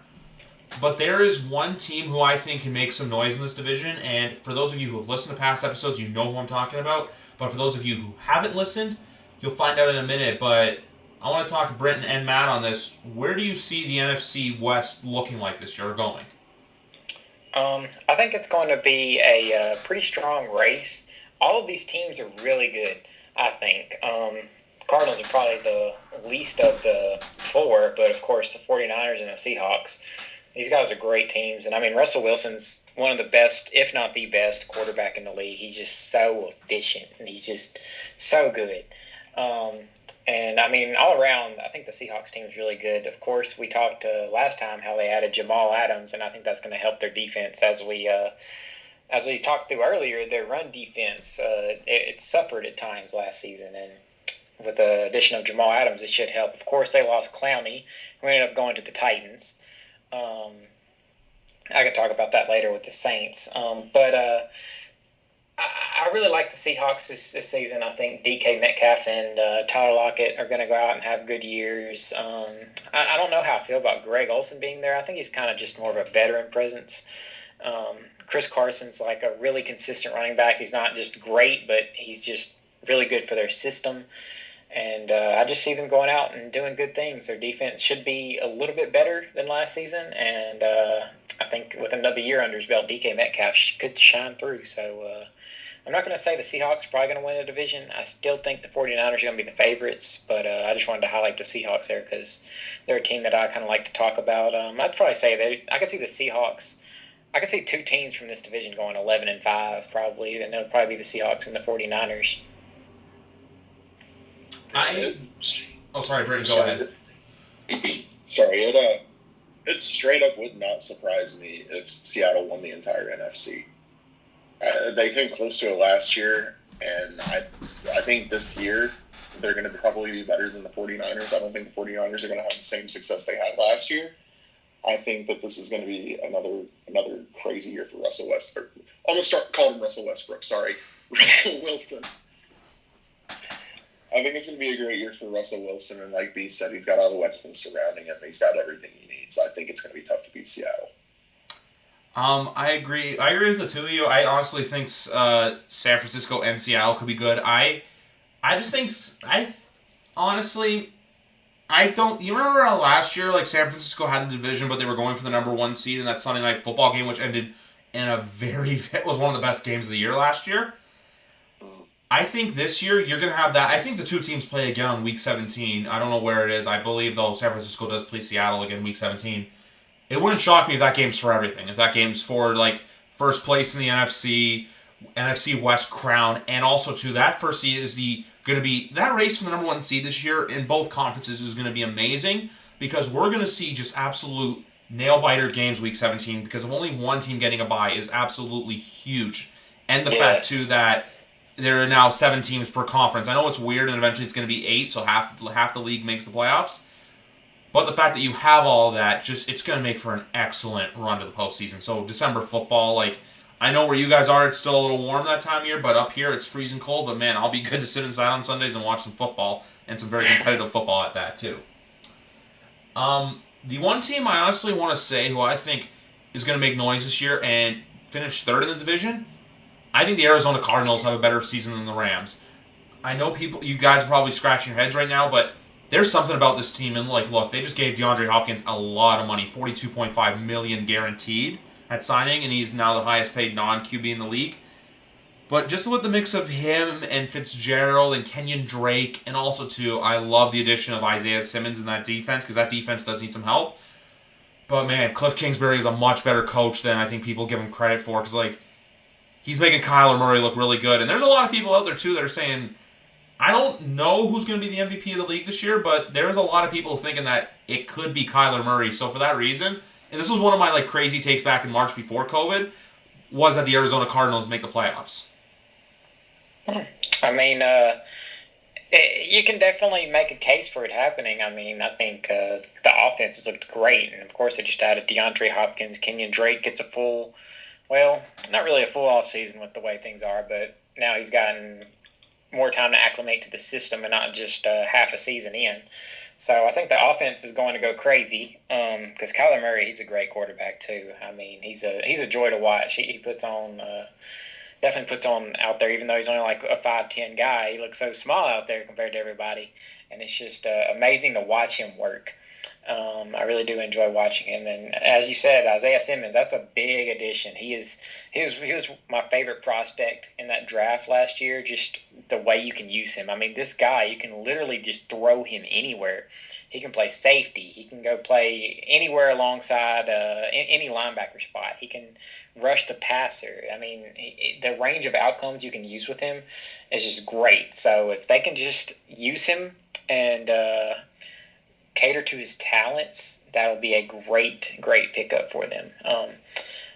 but there is one team who I think can make some noise in this division, and for those of you who have listened to past episodes, you know who I'm talking about, but for those of you who haven't listened, you'll find out in a minute. But I want to talk to Brittin and Matt on this. Where do you see the NFC West looking like this year or going? I think it's going to be a pretty strong race. All of these teams are really good, I think. Cardinals are probably the least of the 4, but of course the 49ers and the Seahawks, these guys are great teams. And I mean, Russell Wilson's one of the best, if not the best, quarterback in the league. He's just so efficient, and he's just so good. And I mean, all around, I think the Seahawks team is really good. Of course, we talked last time how they added Jamal Adams, and I think that's going to help their defense. As we talked through earlier, their run defense it suffered at times last season, and with the addition of Jamal Adams, it should help. Of course, they lost Clowney, who ended up going to the Titans. I could talk about that later with the Saints. I really like the Seahawks this season. I think DK Metcalf and Tyler Lockett are going to go out and have good years. I don't know how I feel about Greg Olsen being there. I think he's kind of just more of a veteran presence. Chris Carson's like a really consistent running back. He's not just great, but he's just really good for their system. And I just see them going out and doing good things. Their defense should be a little bit better than last season. And I think with another year under his belt, DK Metcalf could shine through. So I'm not going to say the Seahawks are probably going to win the division. I still think the 49ers are going to be the favorites. But I just wanted to highlight the Seahawks there because they're a team that I kind of like to talk about. I'd probably say I could see the Seahawks. I could see 2 teams from this division going 11-5 probably. And it'll probably be the Seahawks and the 49ers. Sorry, Brittin, go ahead. Sorry, it straight up would not surprise me if Seattle won the entire NFC. They came close to it last year, and I think this year they're going to probably be better than the 49ers. I don't think the 49ers are going to have the same success they had last year. I think that this is going to be another crazy year for Russell Westbrook. I'm going to start calling him Russell Westbrook. Sorry, Russell Wilson. I think it's going to be a great year for Russell Wilson, and like B said, he's got all the weapons surrounding him. He's got everything he needs. I think it's going to be tough to beat Seattle. I agree. I agree with the two of you. I honestly think San Francisco and Seattle could be good. I just think I don't. You remember last year, like San Francisco had the division, but they were going for the number 1 seed in that Sunday night football game, which ended in it was one of the best games of the year last year. I think this year you're going to have that. I think the two teams play again on Week 17. I don't know where it is. I believe, though, San Francisco does play Seattle again Week 17. It wouldn't shock me if that game's for everything. If that game's for, like, first place in the NFC West crown, and also, too, that first seed is going to be... That race for the number 1 seed this year in both conferences is going to be amazing, because we're going to see just absolute nail-biter games Week 17, because of only one team getting a bye is absolutely huge. And the fact, too, that there are now 7 teams per conference. I know it's weird, and eventually it's going to be 8, so half the league makes the playoffs. But the fact that you have all of that, it's going to make for an excellent run to the postseason. So December football, like, I know where you guys are, it's still a little warm that time of year, but up here it's freezing cold. But man, I'll be good to sit inside on Sundays and watch some football, and some very competitive football at that too. The one team I honestly want to say who I think is going to make noise this year and finish 3rd in the division, I think the Arizona Cardinals have a better season than the Rams. I know you guys are probably scratching your heads right now, but there's something about this team, and like, look, they just gave DeAndre Hopkins a lot of money, $42.5 million guaranteed at signing, and he's now the highest paid non-QB in the league. But just with the mix of him and Fitzgerald and Kenyon Drake, and also too, I love the addition of Isaiah Simmons in that defense, because that defense does need some help. But man, Cliff Kingsbury is a much better coach than I think people give him credit for, because like, he's making Kyler Murray look really good, and there's a lot of people out there too that are saying, I don't know who's going to be the MVP of the league this year, but there's a lot of people thinking that it could be Kyler Murray. So for that reason, and this was one of my like crazy takes back in March before COVID, was that the Arizona Cardinals make the playoffs. I mean, you can definitely make a case for it happening. I mean, I think the offense has looked great, and of course they just added DeAndre Hopkins. Kenyon Drake gets a full, well, not really a full off season with the way things are, but now he's gotten more time to acclimate to the system and not just half a season in. So I think the offense is going to go crazy because Kyler Murray, he's a great quarterback too. I mean, he's a joy to watch. He puts on definitely puts on out there, even though he's only like a 5'10" guy. He looks so small out there compared to everybody, and it's just amazing to watch him work. I really do enjoy watching him, and as you said, Isaiah Simmons, that's a big addition. He was my favorite prospect in that draft last year. Just the way you can use him. I mean, this guy, you can literally just throw him anywhere. He can play safety. He can go play anywhere alongside any linebacker spot. He can rush the passer. I mean, the range of outcomes you can use with him is just great. So if they can just use him and cater to his talents, that'll be a great pickup for them.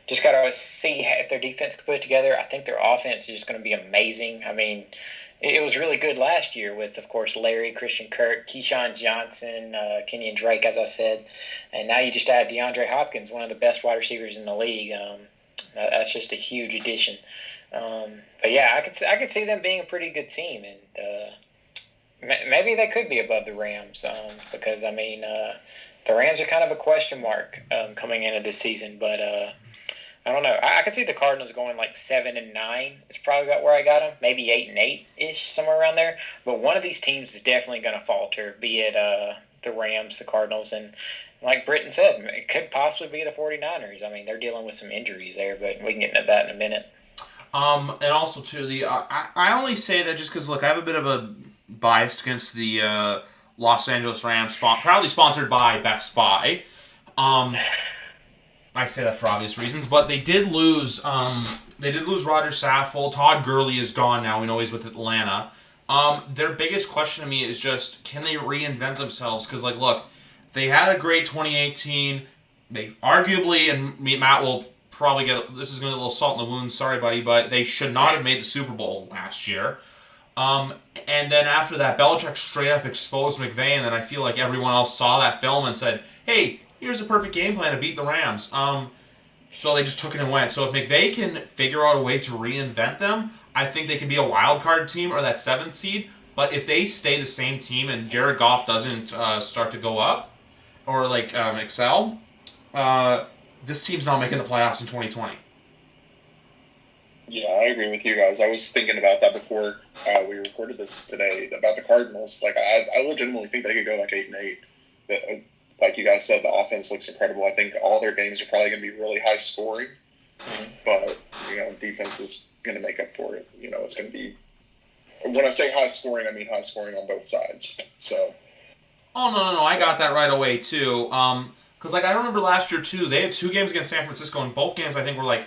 Just got to see if their defense can put it together. I think their offense is just going to be amazing. I mean, it was really good last year with, of course, Larry, Christian Kirk, Keyshawn Johnson, Kenyon Drake, as I said. And now you just add DeAndre Hopkins, one of the best wide receivers in the league. That's just a huge addition. But yeah, I could see them being a pretty good team, and maybe they could be above the Rams because I mean the Rams are kind of a question mark coming into this season, but I don't know. I could see the Cardinals going like 7-9. It's probably about where I got them. Maybe 8-8-ish, somewhere around there. But one of these teams is definitely going to falter, be it the Rams, the Cardinals, and like Brittin said, it could possibly be the 49ers. I mean, they're dealing with some injuries there, but we can get into that in a minute. And also, too, I only say that just because, look, I have a bit of a bias against the Los Angeles Rams, proudly sponsored by Best Buy. I say that for obvious reasons, but they did lose. They did lose Roger Saffold. Todd Gurley is gone now. We know he's with Atlanta. Their biggest question to me is just, can they reinvent themselves? Because, like, look, they had a great 2018. arguably, and Matt will probably this is going to be a little salt in the wound, sorry buddy, but they should not have made the Super Bowl last year. And then after that, Belichick straight up exposed McVay, and then I feel like everyone else saw that film and said, hey, here's a perfect game plan to beat the Rams. So they just took it and went. So if McVay can figure out a way to reinvent them, I think they can be a wild card team or that 7th seed. But if they stay the same team and Jared Goff doesn't start to go up or excel, this team's not making the playoffs in 2020. Yeah, I agree with you guys. I was thinking about that before we recorded this today about the Cardinals. I legitimately think they could go 8-8. Like you guys said, the offense looks incredible. I think all their games are probably going to be really high scoring, but defense is going to make up for it. It's going to be. When I say high scoring, I mean high scoring on both sides. So. Oh no! I got that right away too. Because I remember last year too, they had 2 games against San Francisco, and both games I think were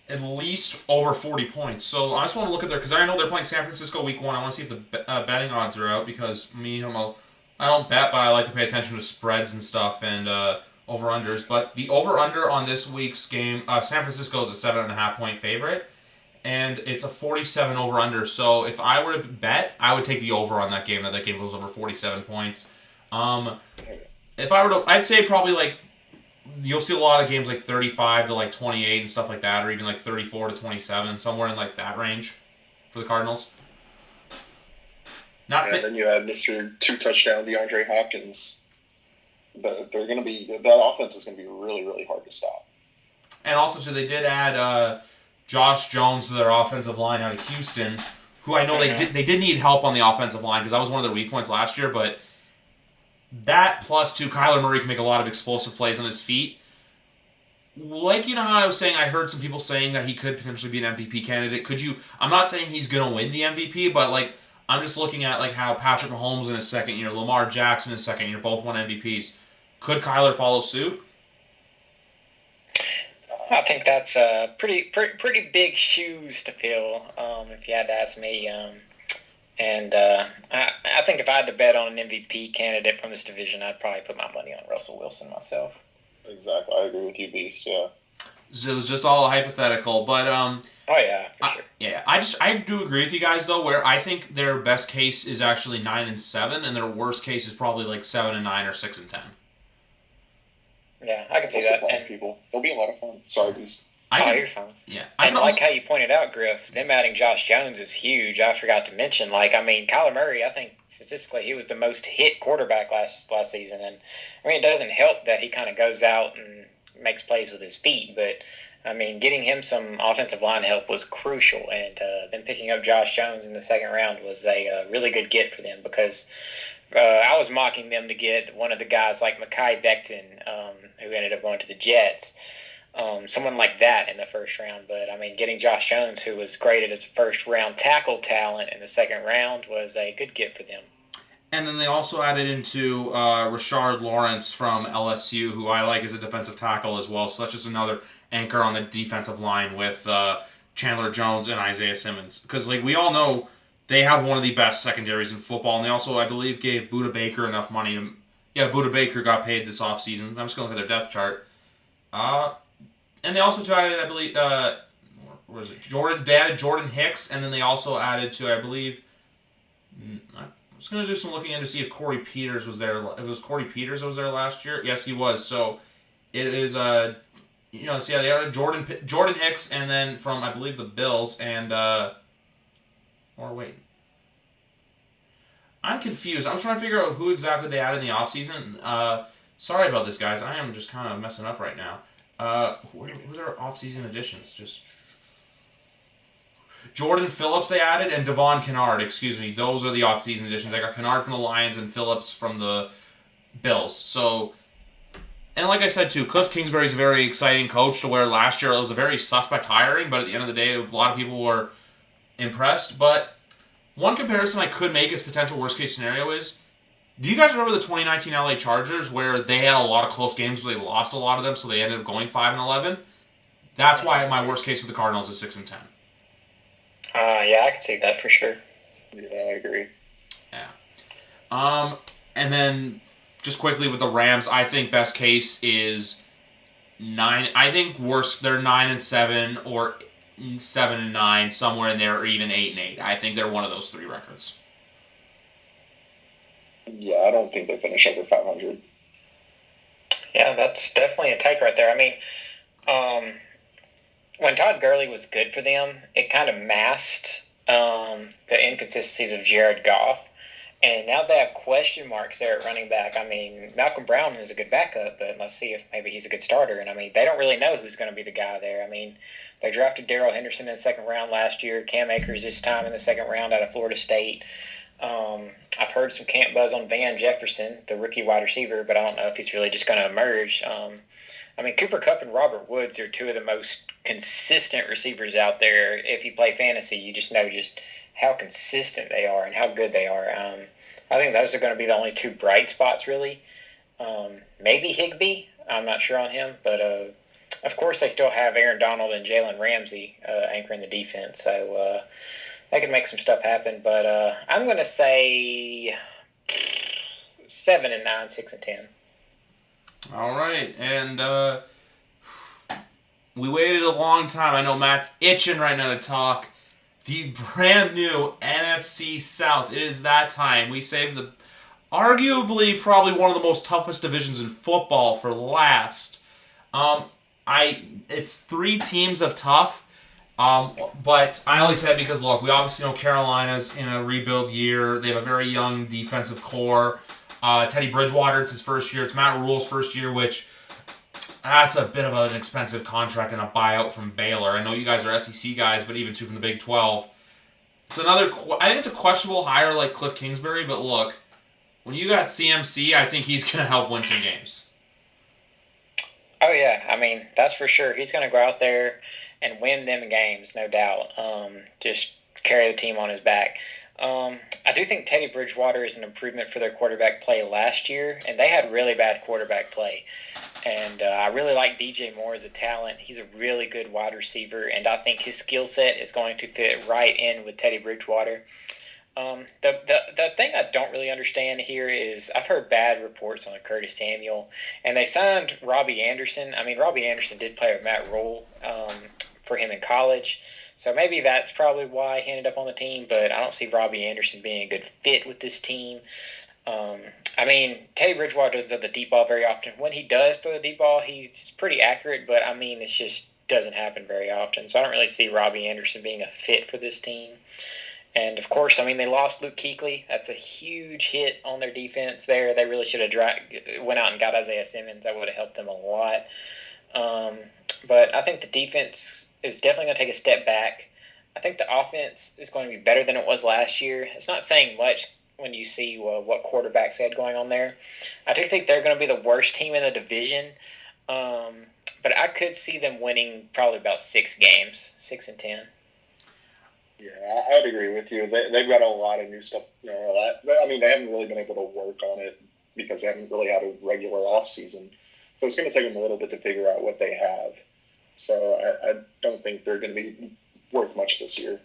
at least over 40 points. So I just want to look at because I know they're playing San Francisco week 1. I want to see if the betting odds are out because I don't bet, but I like to pay attention to spreads and stuff and over-unders. But the over-under on this week's game, San Francisco is a 7.5 point favorite, and it's a 47 over-under. So if I were to bet, I would take the over on that game. That game goes over 47 points. If I were to, I'd say probably you'll see a lot of games 35 to 28 and stuff like that, or even 34 to 27, somewhere in that range for the Cardinals. Then you had Mr. 2-touchdown DeAndre Hopkins. That offense is going to be really, really hard to stop. And also, too, they did add Josh Jones to their offensive line out of Houston, who I know they did need help on the offensive line because that was one of their weak points last year. But that plus, too, Kyler Murray can make a lot of explosive plays on his feet. How I was saying, I heard some people saying that he could potentially be an MVP candidate. I'm not saying he's going to win the MVP, but I'm just looking at how Patrick Mahomes in his second year, Lamar Jackson in his second year, both won MVPs. Could Kyler follow suit? I think that's pretty big shoes to fill, if you had to ask me. I think if I had to bet on an MVP candidate from this division, I'd probably put my money on Russell Wilson myself. Exactly, I agree with you, Beast. Yeah. So it was just all hypothetical, but oh yeah, for sure. Yeah, I do agree with you guys though. Where I think their best case is actually 9-7, and their worst case is probably 7-9 or 6-10. Yeah, I can see that. And people, it'll be a lot of fun. Sorry, Beast. You're fine. Yeah, and how you pointed out, Griff, them adding Josh Jones is huge. I forgot to mention, Kyler Murray, I think statistically he was the most hit quarterback last season, and it doesn't help that he kind of goes out and makes plays with his feet, but getting him some offensive line help was crucial, and then picking up Josh Jones in the second round was a really good get for them because I was mocking them to get one of the guys like Mekhi Becton, who ended up going to the Jets. Someone like that in the first round, but getting Josh Jones, who was graded as a first-round tackle talent in the second round, was a good get for them. And then they also added into Rashard Lawrence from LSU, who I like as a defensive tackle as well. So that's just another anchor on the defensive line with Chandler Jones and Isaiah Simmons. Because we all know they have one of the best secondaries in football, and they also, I believe, gave Budda Baker enough money to. Yeah, Budda Baker got paid this offseason. I'm just going to look at their depth chart. And they also added, I believe, what is it? They added Jordan Hicks, and then they also added to, I believe, I was going to do some looking in to see if Corey Peters was there. If it was Corey Peters that was there last year, yes, he was. So it is, so yeah, they added Jordan Hicks, and then from, I believe, the Bills, and or wait. I'm confused. I was trying to figure out who exactly they added in the offseason. Sorry about this, guys. I am just kind of messing up right now. Who are their offseason additions? Just Jordan Phillips they added, and Devon Kennard, excuse me. Those are the offseason additions. I got Kennard from the Lions and Phillips from the Bills. So, and like I said too, Cliff Kingsbury's a very exciting coach to where last year it was a very suspect hiring, but at the end of the day, a lot of people were impressed. But one comparison I could make as potential worst case scenario is, do you guys remember the 2019 LA Chargers where they had a lot of close games where they lost a lot of them, so they ended up going 5-11? That's why my worst case with the Cardinals is 6-10. Yeah, I can see that for sure. Yeah, I agree. Yeah. And then just quickly with the Rams, I think best case is 9. I think worst, they're 9-7 or 7-9, somewhere in there, or even 8-8. I think they're one of those 3 records. Yeah, I don't think they finish over 500. Yeah, that's definitely a take right there. I mean, when Todd Gurley was good for them, it kind of masked the inconsistencies of Jared Goff. And now they have question marks there at running back. I mean, Malcolm Brown is a good backup, but let's see if maybe he's a good starter. And, I mean, they don't really know who's going to be the guy there. I mean, they drafted Darrell Henderson in the second round last year, Cam Akers this time in the second round out of Florida State. I've heard some camp buzz on Van Jefferson, the rookie wide receiver, but I don't know if he's really just going to emerge. I mean, Cooper Kupp and Robert Woods are 2 of the most consistent receivers out there. If you play fantasy, you just know just how consistent they are and how good they are. I think those are going to be the only 2 bright spots, really. Maybe Higbee. I'm not sure on him. But, of course, they still have Aaron Donald and Jalen Ramsey anchoring the defense. So they can make some stuff happen. But I'm going to say 7-9, 6-10. All right. And we waited a long time. I know Matt's itching right now to talk. The brand new NFC South. It is that time. We saved the arguably probably one of the most toughest divisions in football for last. It's 3 teams of tough. But I only say that because, look, we obviously know Carolina's in a rebuild year. They have a very young defensive core. Teddy Bridgewater, it's his first year. It's Matt Rule's first year, which that's a bit of an expensive contract and a buyout from Baylor. I know you guys are SEC guys, but even 2 from the Big 12. It's another. I think it's a questionable hire like Cliff Kingsbury, but look, when you got CMC, I think he's going to help win some games. Oh, yeah. I mean, that's for sure. He's going to go out there and win them games, no doubt. Just carry the team on his back. I do think Teddy Bridgewater is an improvement for their quarterback play last year, and they had really bad quarterback play. And I really like DJ Moore as a talent. He's a really good wide receiver, and I think his skill set is going to fit right in with Teddy Bridgewater. The thing I don't really understand here is I've heard bad reports on Curtis Samuel, and they signed Robbie Anderson. I mean, Robbie Anderson did play with Matt Rule for him in college, so maybe that's probably why he ended up on the team, but I don't see Robbie Anderson being a good fit with this team. I mean, Teddy Bridgewater doesn't throw the deep ball very often. When he does throw the deep ball, he's pretty accurate, but I mean, it just doesn't happen very often. So I don't really see Robbie Anderson being a fit for this team. And of course, I mean, they lost Luke Kuechly. That's a huge hit on their defense there. They really should have went out and got Isaiah Simmons. That would have helped them a lot. But I think the defense is definitely going to take a step back. I think the offense is going to be better than it was last year. It's not saying much when you see what quarterbacks they had going on there. I do think they're going to be the worst team in the division, but I could see them winning probably about 6 games, 6-10. Yeah, I'd agree with you. They've got a lot of new stuff. I mean, they haven't really been able to work on it because they haven't really had a regular off season. So it's going to take them a little bit to figure out what they have. So I don't think they're going to be worth much this year.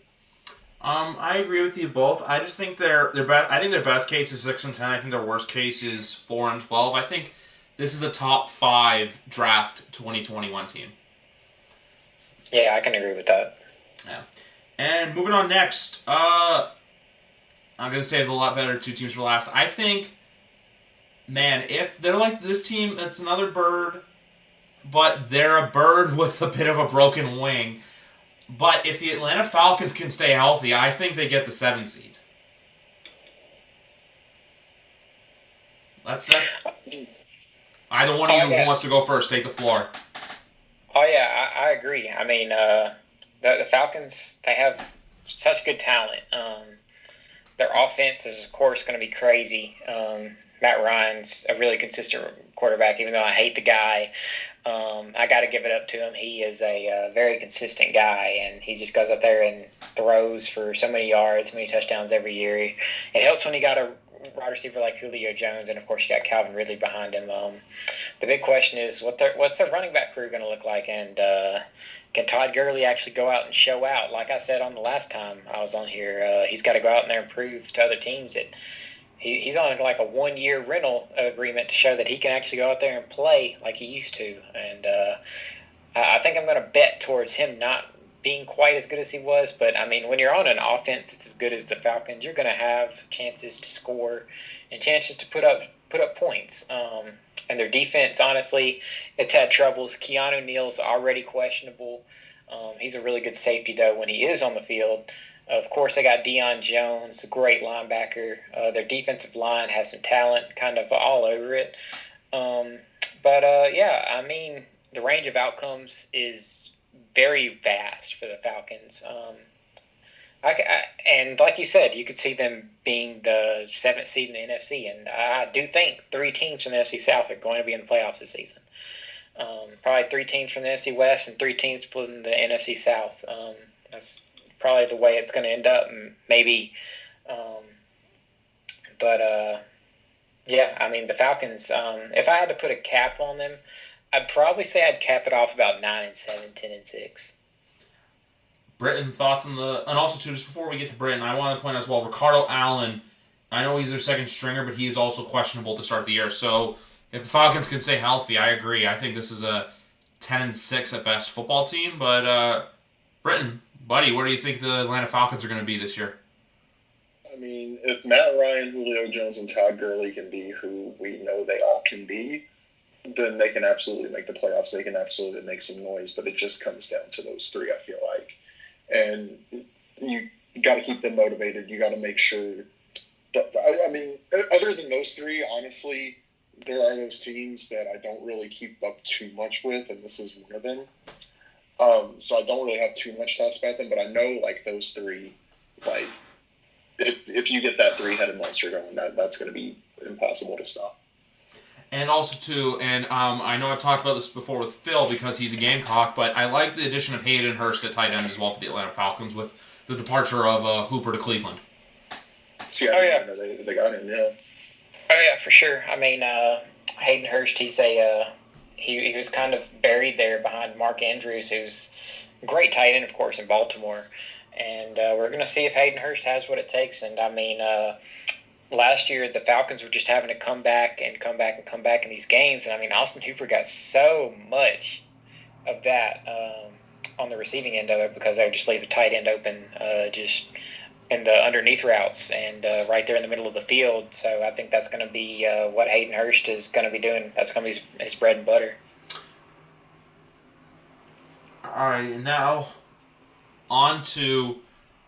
I agree with you both. I just think their best case is 6-10. I think their worst case is 4-12. I think this is a top 5 draft 2021 team. Yeah, I can agree with that. Yeah. And moving on next, I'm going to save a lot better 2 teams for last. I think, man, if they're like this team, it's another bird, but they're a bird with a bit of a broken wing. But if the Atlanta Falcons can stay healthy, I think they get the 7 seed. That's that. Either one of you who wants to go first, take the floor. Oh, yeah, I agree. I mean, the Falcons, they have such good talent. Their offense is, of course, going to be crazy. Matt Ryan's a really consistent quarterback, even though I hate the guy. I got to give it up to him. He is a very consistent guy, and he just goes out there and throws for so many yards, so many touchdowns every year. It helps when you got a wide receiver like Julio Jones, and, of course, you got Calvin Ridley behind him. The big question is, what's their running back crew going to look like, and can Todd Gurley actually go out and show out? Like I said on the last time I was on here, he's got to go out and there and prove to other teams that he's on like a 1-year rental agreement to show that he can actually go out there and play like he used to. And I think I'm going to bet towards him not being quite as good as he was. But, I mean, when you're on an offense that's as good as the Falcons, you're going to have chances to score and chances to put up points. And their defense, honestly, it's had troubles. Keanu Neal's already questionable. He's a really good safety, though, when he is on the field. Of course, they got Deion Jones, a great linebacker. Their defensive line has some talent kind of all over it. Yeah, I mean, the range of outcomes is very vast for the Falcons. And like you said, you could see them being the 7th seed in the NFC, and I do think 3 teams from the NFC South are going to be in the playoffs this season. Probably 3 teams from the NFC West and 3 teams from the NFC South. That's probably the way it's going to end up, maybe. Yeah, I mean, the Falcons, if I had to put a cap on them, I'd probably say I'd cap it off about 9-7, 10-6. Brittin, thoughts on and also too, just before we get to Brittin, I want to point out as well, Ricardo Allen, I know he's their second stringer, but he is also questionable to start the year. So if the Falcons can stay healthy, I agree. I think this is a 10-6 at best football team. But Brittin, buddy, where do you think the Atlanta Falcons are going to be this year? I mean, if Matt Ryan, Julio Jones, and Todd Gurley can be who we know they all can be, then they can absolutely make the playoffs. They can absolutely make some noise, but it just comes down to those 3, I feel like. And you got to keep them motivated. You got to make sure that, I mean, other than those 3, honestly, there are those teams that I don't really keep up too much with, and this is one of them. So I don't really have too much thoughts about them, but I know, like, those 3, like, if you get that 3-headed monster going, that's going to be impossible to stop. And also, too, and I know I've talked about this before with Phil because he's a Gamecock, but I like the addition of Hayden Hurst at tight end as well for the Atlanta Falcons with the departure of Hooper to Cleveland. See, they got him, yeah. Oh, yeah, for sure. I mean, Hayden Hurst, he was kind of buried there behind Mark Andrews, who's a great tight end, of course, in Baltimore. And we're going to see if Hayden Hurst has what it takes. And, I mean, last year the Falcons were just having to come back in these games. And, I mean, Austin Hooper got so much of that on the receiving end of it because they would just leave the tight end open just in the underneath routes and right there in the middle of the field. So I think that's going to be what Hayden Hurst is going to be doing. That's going to be his bread and butter. All right, now on to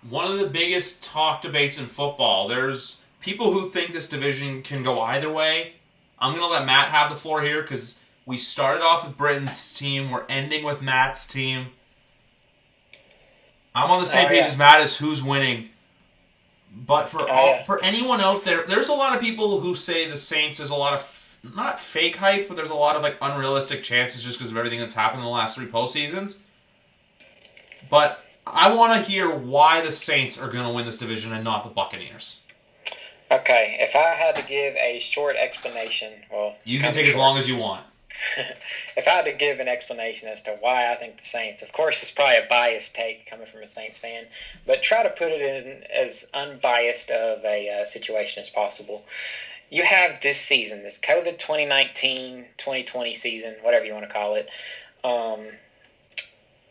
one of the biggest talk debates in football. There's people who think this division can go either way. I'm going to let Matt have the floor here because we started off with Brittin's team. We're ending with Matt's team. I'm on the same page as Matt as who's winning. But for anyone out there, there's a lot of people who say the Saints is a lot of, not fake hype, but there's a lot of like unrealistic chances just because of everything that's happened in the last 3 postseasons. But I want to hear why the Saints are going to win this division and not the Buccaneers. Okay, if I had to give a short explanation, well... You can take as long as you want. If I had to give an explanation as to why I think the Saints, of course it's probably a biased take coming from a Saints fan, but try to put it in as unbiased of a situation as possible. You have this season, this COVID 2019-2020 season, whatever you want to call it.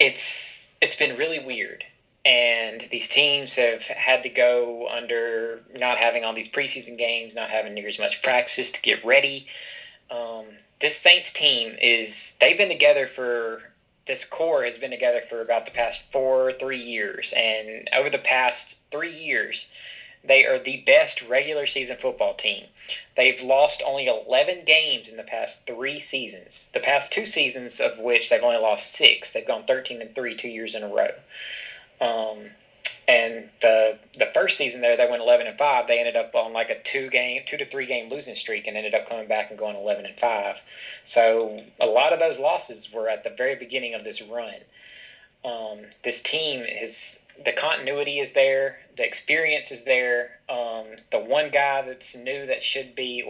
It's been really weird. And these teams have had to go under not having all these preseason games, not having near as much practice to get ready. This Saints team they've been together this core has been together for about the past 3 years. And over the past 3 years, they are the best regular season football team. They've lost only 11 games in the past 3 seasons. The past 2 seasons of which they've only lost 6. They've gone 13-3 2 years in a row. And the first season there, they went 11-5. They ended up on like a 2 to 3 game losing streak and ended up coming back and going 11-5. So a lot of those losses were at the very beginning of this run. This team the continuity is there, the experience is there. The one guy that's new that should be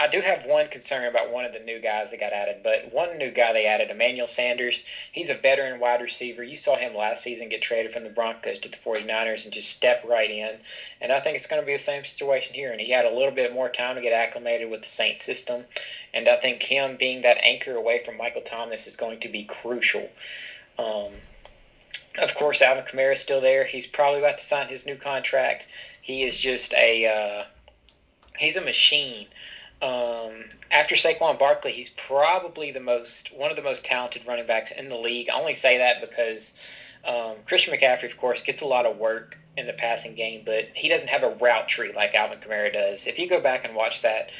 I do have one concern about one of the new guys that got added, but one new guy they added, Emmanuel Sanders, he's a veteran wide receiver. You saw him last season get traded from the Broncos to the 49ers and just step right in, and I think it's going to be the same situation here, and he had a little bit more time to get acclimated with the Saints system, and I think him being that anchor away from Michael Thomas is going to be crucial. Of course, Alvin Kamara is still there. He's probably about to sign his new contract. He is just he's a machine. After Saquon Barkley, he's probably one of the most talented running backs in the league. I only say that because Christian McCaffrey, of course, gets a lot of work in the passing game, but he doesn't have a route tree like Alvin Kamara does. If you go back and watch that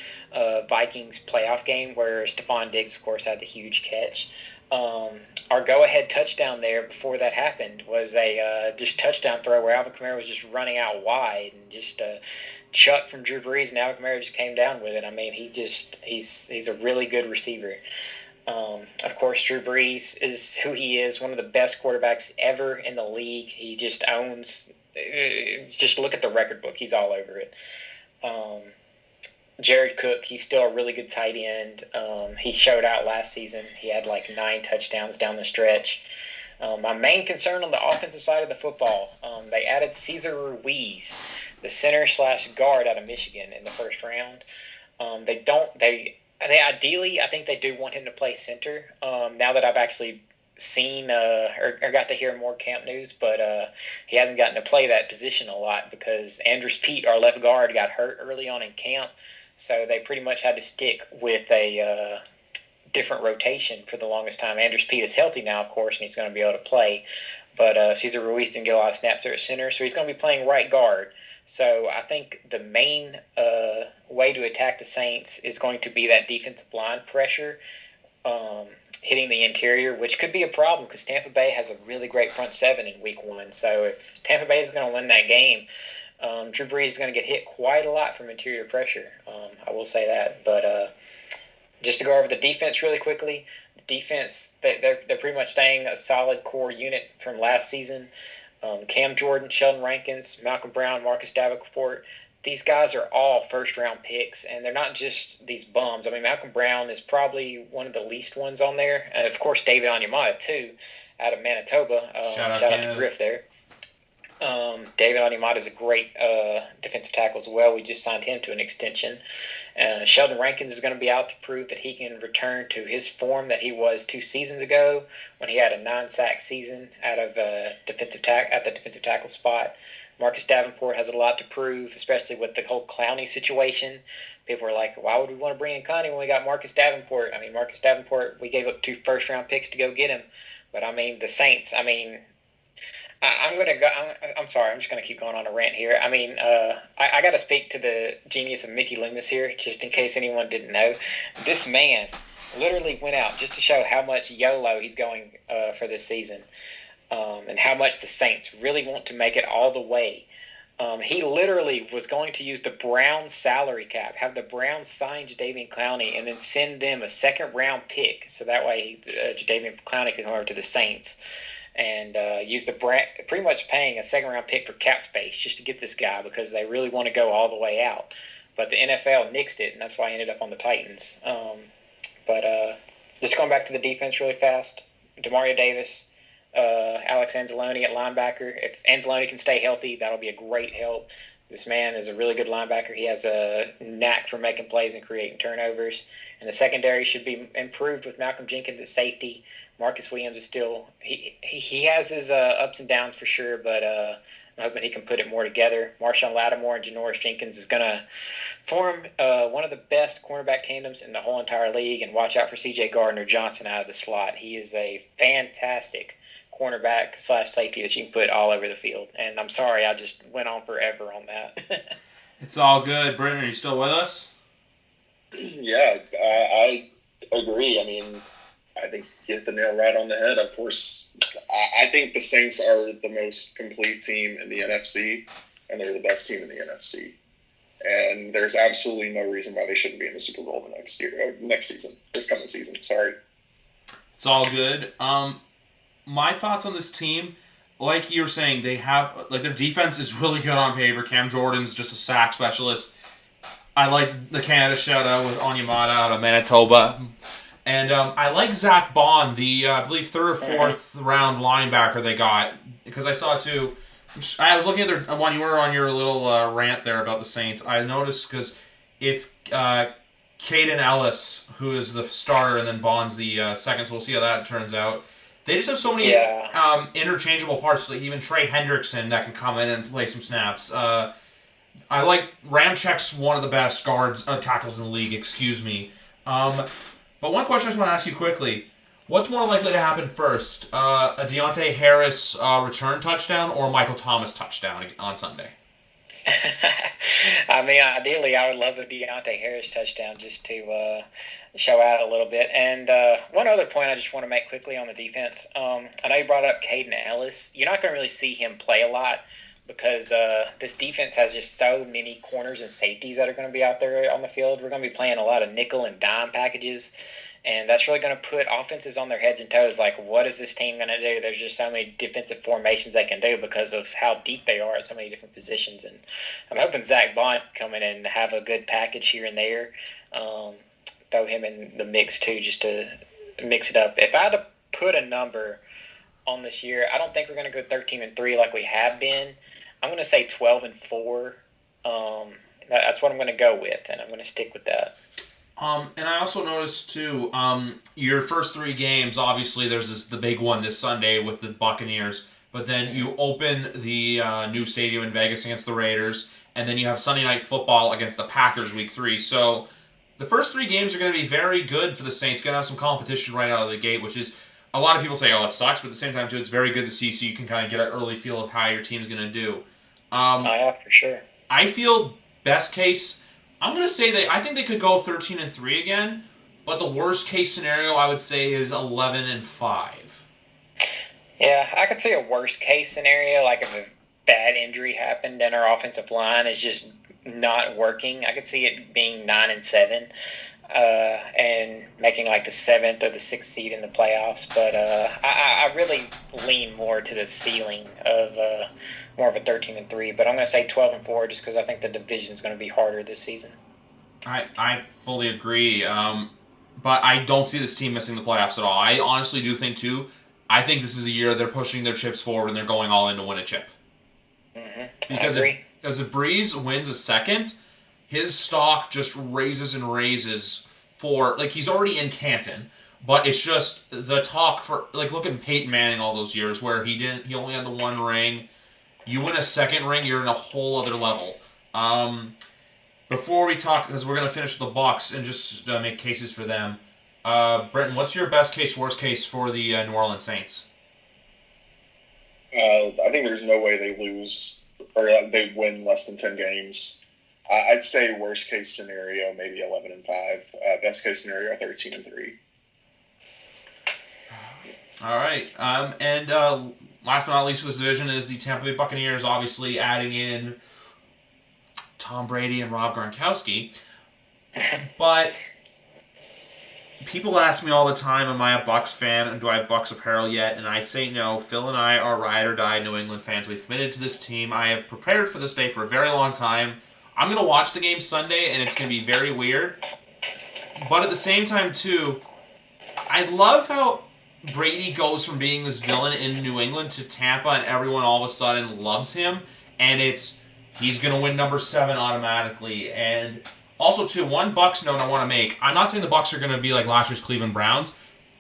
Vikings playoff game where Stephon Diggs, of course, had the huge catch, our go-ahead touchdown there before that happened was a just touchdown throw where Alvin Kamara was just running out wide and just chuck from Drew Brees, and Alvin Kamara just came down with it. I mean, he's a really good receiver. Of course, Drew Brees is who he is, one of the best quarterbacks ever in the league. He just owns. Just look at the record book; he's all over it. Jared Cook, he's still a really good tight end. He showed out last season. He had like 9 touchdowns down the stretch. My main concern on the offensive side of the football, they added Cesar Ruiz, the center/guard out of Michigan in the first round. They ideally, I think they do want him to play center. Now that I've actually seen or got to hear more camp news, but he hasn't gotten to play that position a lot because Andrews Pete, our left guard, got hurt early on in camp. So they pretty much had to stick with a different rotation for the longest time. Andrews Pete is healthy now, of course, and he's going to be able to play. But Cesar Ruiz didn't get a lot of snaps there at center, so he's going to be playing right guard. So I think the main way to attack the Saints is going to be that defensive line pressure, hitting the interior, which could be a problem because Tampa Bay has a really great front seven in week 1. So if Tampa Bay is going to win that game, Drew Brees is going to get hit quite a lot from interior pressure. I will say that. But just to go over the defense really quickly, the defense, they're pretty much staying a solid core unit from last season. Cam Jordan, Sheldon Rankins, Malcolm Brown, Marcus Davenport, these guys are all first-round picks, and they're not just these bums. I mean, Malcolm Brown is probably one of the least ones on there. And, of course, David Onyemata, too, out of Manitoba. Shout out to Griff there. David Onyemata is a great defensive tackle as well. We just signed him to an extension. Sheldon Rankins is going to be out to prove that he can return to his form that he was 2 seasons ago when he had a 9-sack season out of at the defensive tackle spot. Marcus Davenport has a lot to prove, especially with the whole Clowney situation. People are like, why would we want to bring in Clowney when we got Marcus Davenport? I mean, Marcus Davenport, we gave up 2 first-round picks to go get him. But, I mean, the Saints, I mean, I'm sorry, I'm just going to keep going on a rant here. I mean, I got to speak to the genius of Mickey Loomis here, just in case anyone didn't know. This man literally went out just to show how much YOLO he's going for this season. And how much the Saints really want to make it all the way. He literally was going to use the Browns salary cap, have the Browns sign Jadeveon Clowney, and then send them a 2nd-round pick, so that way Jadeveon Clowney could come over to the Saints and use pretty much paying a 2nd-round pick for cap space just to get this guy because they really want to go all the way out. But the NFL nixed it, and that's why he ended up on the Titans. But just going back to the defense really fast, Demario Davis, Alex Anzalone at linebacker. If Anzalone can stay healthy, that'll be a great help. This man is a really good linebacker. He has a knack for making plays and creating turnovers. And the secondary should be improved with Malcolm Jenkins at safety. Marcus Williams is still he has his ups and downs for sure, but I'm hoping he can put it more together. Marshawn Lattimore and Janoris Jenkins is going to form one of the best cornerback tandems in the whole entire league. And watch out for C.J. Gardner-Johnson out of the slot. He is a fantastic cornerback/safety that you can put all over the field. And I'm sorry, I just went on forever on that. It's all good. Brittin, are you still with us? Yeah, I agree. I mean, I think you hit the nail right on the head. Of course, I think the Saints are the most complete team in the NFC, and they're the best team in the NFC. And there's absolutely no reason why they shouldn't be in the Super Bowl this coming season. Sorry. It's all good. my thoughts on this team, like you were saying, they have their defense is really good on paper. Cam Jordan's just a sack specialist. I like the Canada shout out with Onyemata out of Manitoba. And I like Zach Bond, the, I believe, third or fourth round linebacker they got. Because I saw, too, I was looking at their, when you were on your little rant there about the Saints, I noticed because it's Caden Ellis, who is the starter, and then Bond's the second, so we'll see how that turns out. They just have so many interchangeable parts, like even Trey Hendrickson that can come in and play some snaps. I like Ramchek's one of the best guards, tackles in the league, excuse me. But one question I just want to ask you quickly. What's more likely to happen first? A Deontay Harris return touchdown or a Michael Thomas touchdown on Sunday? I mean, ideally, I would love a Deontay Harris touchdown just to show out a little bit. And one other point I just want to make quickly on the defense. I know you brought up Caden Ellis. You're not going to really see him play a lot because this defense has just so many corners and safeties that are going to be out there on the field. We're going to be playing a lot of nickel and dime packages. And that's really going to put offenses on their heads and toes. Like, what is this team going to do? There's just so many defensive formations they can do because of how deep they are at so many different positions. And I'm hoping Zach Bond come in and have a good package here and there. Throw him in the mix, too, just to mix it up. If I had to put a number on this year, I don't think we're going to go 13-3 like we have been. I'm going to say 12-4. That's what I'm going to go with, and I'm going to stick with that. And I also noticed, too, your first three games, obviously there's the big one this Sunday with the Buccaneers, but then you open the new stadium in Vegas against the Raiders, and then you have Sunday Night Football against the Packers week 3. So the first three games are going to be very good for the Saints. Going to have some competition right out of the gate, which is, a lot of people say, oh, it sucks, but at the same time, too, it's very good to see so you can kind of get an early feel of how your team's going to do. Yeah, for sure. I feel best case, I'm going to say I think they could go 13-3 again, but the worst case scenario I would say is 11-5. Yeah, I could see a worst case scenario, like if a bad injury happened and our offensive line is just not working. I could see it being 9-7 and making like the 7th or the 6th seed in the playoffs. But I really lean more to the ceiling of more of a 13-3. But I'm going to say 12-4 just because I think the division is going to be harder this season. I fully agree. But I don't see this team missing the playoffs at all. I honestly do think, too, I think this is a year they're pushing their chips forward and they're going all in to win a chip. Mm-hmm. Because if Breeze wins a second, his stock just raises and raises he's already in Canton, but it's just the talk for, look at Peyton Manning all those years where he only had the one ring. You win a second ring, you're in a whole other level. Before we talk, because we're going to finish with the Bucs and just make cases for them, Brittin, what's your best case, worst case for the New Orleans Saints? I think there's no way they lose or they win less than 10 games. I'd say worst case scenario, maybe 11-5. Best case scenario, 13-3. All right. And last but not least for this division is the Tampa Bay Buccaneers, obviously adding in Tom Brady and Rob Gronkowski. But people ask me all the time, am I a Bucs fan and do I have Bucs apparel yet? And I say no. Phil and I are ride or die New England fans. We've committed to this team. I have prepared for this day for a very long time. I'm going to watch the game Sunday, and it's going to be very weird. But at the same time, too, I love how Brady goes from being this villain in New England to Tampa, and everyone all of a sudden loves him. And he's going to win number 7 automatically. And also, too, one Bucs note I want to make. I'm not saying the Bucs are going to be like last year's Cleveland Browns.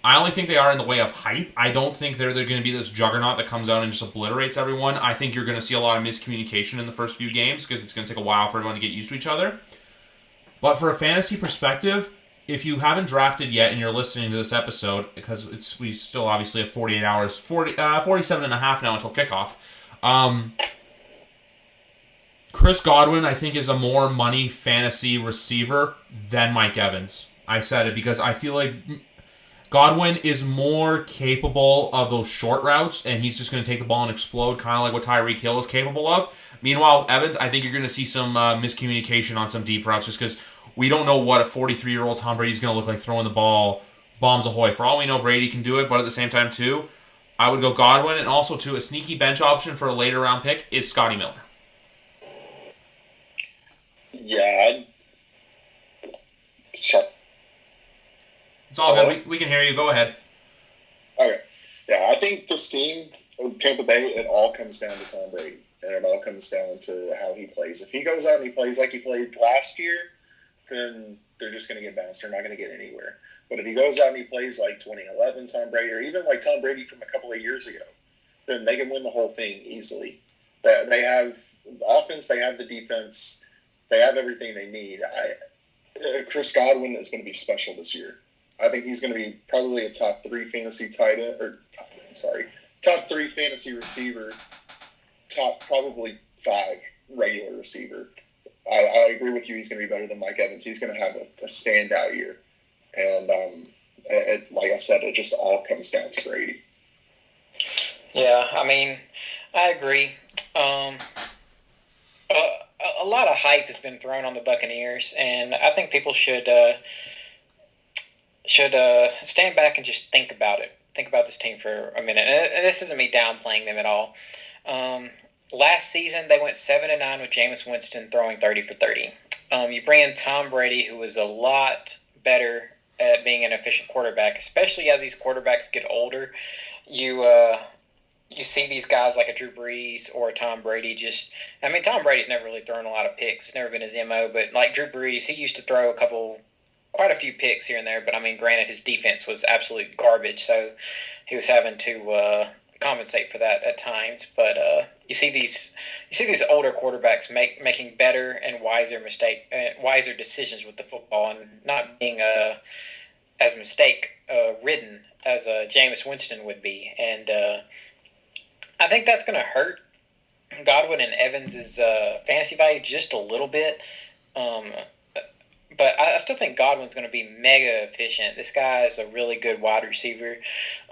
I only think they are in the way of hype. I don't think they're going to be this juggernaut that comes out and just obliterates everyone. I think you're going to see a lot of miscommunication in the first few games because it's going to take a while for everyone to get used to each other. But for a fantasy perspective, if you haven't drafted yet and you're listening to this episode, because we still obviously have 48 hours, 47 and a half now until kickoff, Chris Godwin, I think, is a more money fantasy receiver than Mike Evans. I said it because I feel like Godwin is more capable of those short routes, and he's just going to take the ball and explode, kind of like what Tyreek Hill is capable of. Meanwhile, Evans, I think you're going to see some miscommunication on some deep routes just because we don't know what a 43-year-old Tom Brady is going to look like throwing the ball, bombs ahoy. For all we know, Brady can do it, but at the same time, too, I would go Godwin, and also to a sneaky bench option for a later round pick is Scotty Miller. Yeah. Sorry. It's all good. We can hear you. Go ahead. Okay. Yeah, I think this team, Tampa Bay, it all comes down to Tom Brady. And it all comes down to how he plays. If he goes out and he plays like he played last year, then they're just going to get bounced. They're not going to get anywhere. But if he goes out and he plays like 2011 Tom Brady, or even like Tom Brady from a couple of years ago, then they can win the whole thing easily. They have the offense, they have the defense, they have everything they need. Chris Godwin is going to be special this year. I think he's going to be probably a top 3 fantasy tight end, top 3 fantasy receiver, top probably 5 regular receiver. I agree with you. He's going to be better than Mike Evans. He's going to have a standout year. And like I said, it just all comes down to Brady. Yeah, I mean, I agree. A lot of hype has been thrown on the Buccaneers, and I think people should stand back and just think about it. Think about this team for a minute. And this isn't me downplaying them at all. Last season, they went 7-9 with Jameis Winston throwing 30 for 30. You bring in Tom Brady, who is a lot better at being an efficient quarterback, especially as these quarterbacks get older. You see these guys like a Drew Brees or a Tom Brady Tom Brady's never really thrown a lot of picks. It's never been his MO, but like Drew Brees, he used to throw quite a few picks here and there, but I mean, granted, his defense was absolute garbage, so he was having to compensate for that at times. But you see these older quarterbacks making better and wiser decisions with the football, and not being as mistake ridden as Jameis Winston would be. And I think that's going to hurt Godwin and Evans' fantasy value just a little bit. But I still think Godwin's going to be mega efficient. This guy is a really good wide receiver.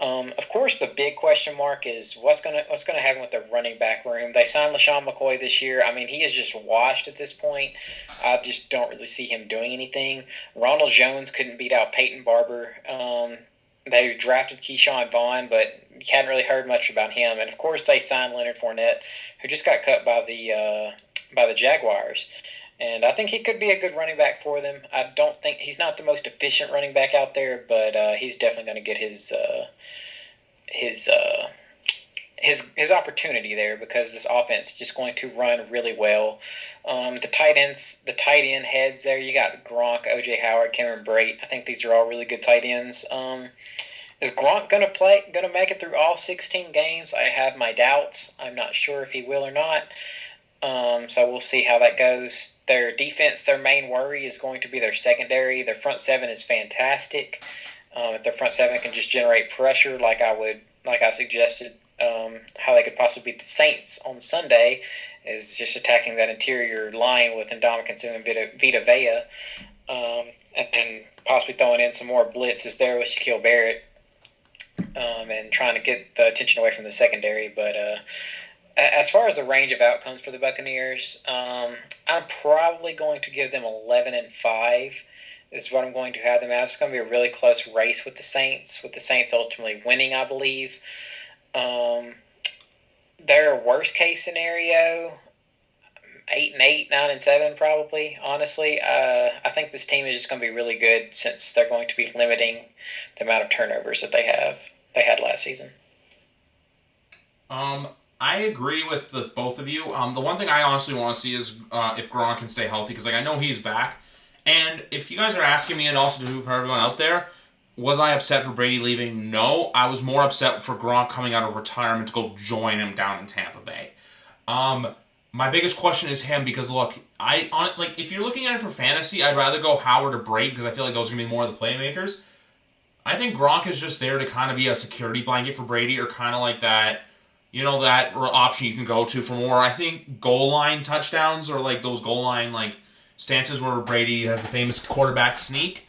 Of course, the big question mark is what's going to happen with the running back room. They signed LaShawn McCoy this year. I mean, he is just washed at this point. I just don't really see him doing anything. Ronald Jones couldn't beat out Peyton Barber. They drafted Keyshawn Vaughn, but you hadn't really heard much about him. And of course, they signed Leonard Fournette, who just got cut by the Jaguars. And I think he could be a good running back for them. I don't think he's not the most efficient running back out there, but he's definitely going to get his opportunity there because this offense is just going to run really well. The tight end heads there, you got Gronk, OJ Howard, Cameron Brate. I think these are all really good tight ends. Is Gronk going to make it through all 16 games? I have my doubts. I'm not sure if he will or not. So we'll see how that goes. Their defense, their main worry is going to be their secondary. Their front seven is fantastic. If their front seven can just generate pressure like I suggested, how they could possibly beat the Saints on Sunday is just attacking that interior line with Ndamukong Suh and Vita Vea, and possibly throwing in some more blitzes there with Shaquille Barrett, and trying to get the attention away from the secondary. But as far as the range of outcomes for the Buccaneers, I'm probably going to give them 11-5 is what I'm going to have them at. It's going to be a really close race with the Saints ultimately winning, I believe. Their worst case scenario, 8-8, 9-7 probably, honestly. I think this team is just going to be really good since they're going to be limiting the amount of turnovers that they had last season. I agree with the both of you. The one thing I honestly want to see is if Gronk can stay healthy, because I know he's back. And if you guys are asking me, and also for everyone out there, was I upset for Brady leaving? No, I was more upset for Gronk coming out of retirement to go join him down in Tampa Bay. My biggest question is him because look, if you're looking at it for fantasy, I'd rather go Howard or Brady because I feel like those are gonna be more of the playmakers. I think Gronk is just there to kind of be a security blanket for Brady, or kind of like that. That option you can go to for more, I think, goal line touchdowns, or like those goal line stances where Brady has the famous quarterback sneak.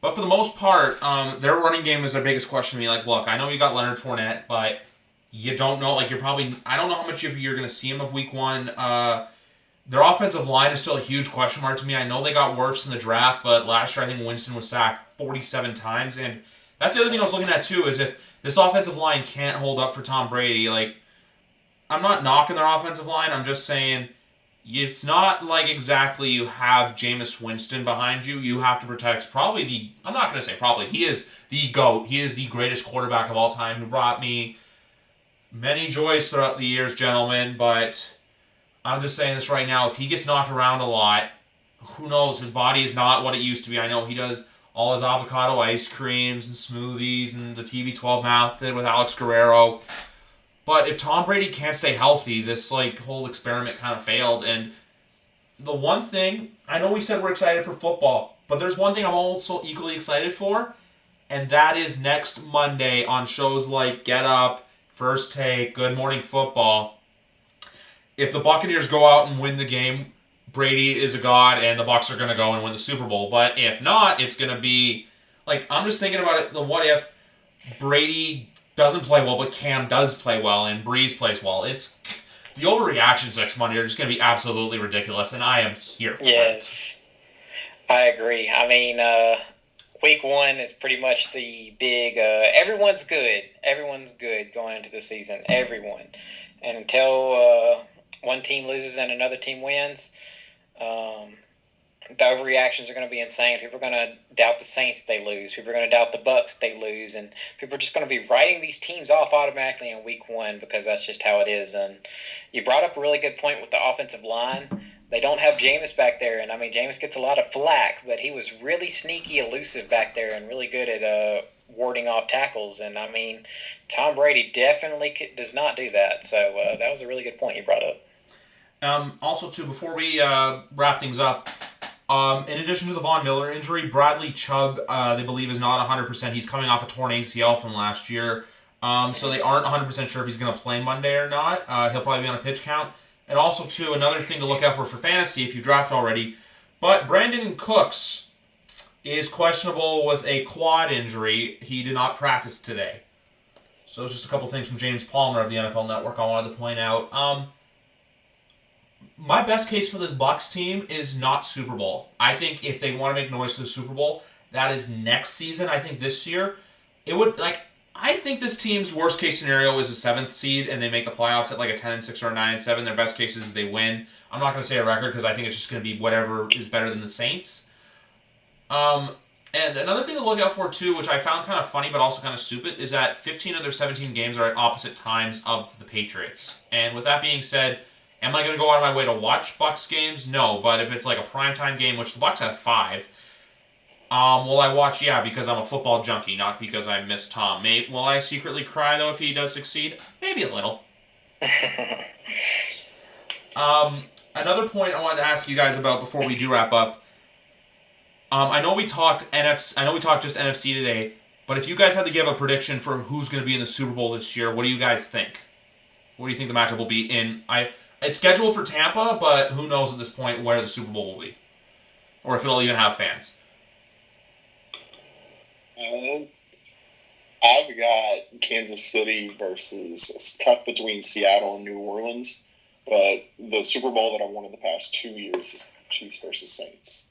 But for the most part, their running game is their biggest question to me. Look, I know you got Leonard Fournette, but you don't know. I don't know how much of you're going to see him of week one. Their offensive line is still a huge question mark to me. I know they got Wirfs in the draft, but last year I think Winston was sacked 47 times, and that's the other thing I was looking at too, is if this offensive line can't hold up for Tom Brady, like, I'm not knocking their offensive line, I'm just saying it's not like exactly you have Jameis Winston behind you. You have to protect I'm not going to say probably, he is the GOAT. He is the greatest quarterback of all time who brought me many joys throughout the years, gentlemen, but I'm just saying this right now. If he gets knocked around a lot, who knows? His body is not what it used to be. I know he does all his avocado ice creams and smoothies and the TB12 method with Alex Guerrero. But if Tom Brady can't stay healthy, this whole experiment kind of failed. And the one thing, I know we said we're excited for football, but there's one thing I'm also equally excited for, and that is next Monday on shows like Get Up, First Take, Good Morning Football. If the Buccaneers go out and win the game, Brady is a god, and the Bucs are going to go and win the Super Bowl. But if not, it's going to be I'm just thinking about it. The what if Brady doesn't play well, but Cam does play well, and Breeze plays well. It's the overreactions next Monday are just going to be absolutely ridiculous, and I am here for it. Yes, I agree. I mean, week 1 is pretty much the big. Everyone's good. Everyone's good going into the season. Everyone, and until one team loses and another team wins, the overreactions are going to be insane. People are going to doubt the Saints if they lose. People are going to doubt the Bucs if they lose. And people are just going to be writing these teams off automatically in week 1 because that's just how it is. And you brought up a really good point with the offensive line. They don't have Jameis back there. And, I mean, Jameis gets a lot of flack, but he was really sneaky, elusive back there and really good at warding off tackles. And, I mean, Tom Brady definitely does not do that. So that was a really good point you brought up. Also, too, before we wrap things up, in addition to the Von Miller injury, Bradley Chubb, they believe, is not 100%. He's coming off a torn ACL from last year. So they aren't 100% sure if he's going to play Monday or not. He'll probably be on a pitch count. And also, too, another thing to look out for fantasy if you draft already. But Brandon Cooks is questionable with a quad injury. He did not practice today. So it's just a couple things from James Palmer of the NFL Network I wanted to point out. My best case for this Bucs team is not Super Bowl. I think if they want to make noise for the Super Bowl, that is next season. I think this year, it would, I think this team's worst case scenario is a 7th seed and they make the playoffs at a 10-6 or a 9-7. Their best case is they win. I'm not going to say a record because I think it's just going to be whatever is better than the Saints. And another thing to look out for, too, which I found kind of funny but also kind of stupid, is that 15 of their 17 games are at opposite times of the Patriots. And with that being said, am I going to go out of my way to watch Bucs games? No, but if it's a primetime game, which the Bucs have 5, will I watch? Yeah, because I'm a football junkie, not because I miss Tom. Will I secretly cry, though, if he does succeed? Maybe a little. Another point I wanted to ask you guys about before we do wrap up. I know we talked NFC. I know we talked just NFC today, but if you guys had to give a prediction for who's going to be in the Super Bowl this year, what do you guys think? What do you think the matchup will be in? It's scheduled for Tampa, but who knows at this point where the Super Bowl will be. Or if it'll even have fans. I've got Kansas City versus, it's tough between Seattle and New Orleans, but the Super Bowl that I won in the past 2 years is Chiefs versus Saints.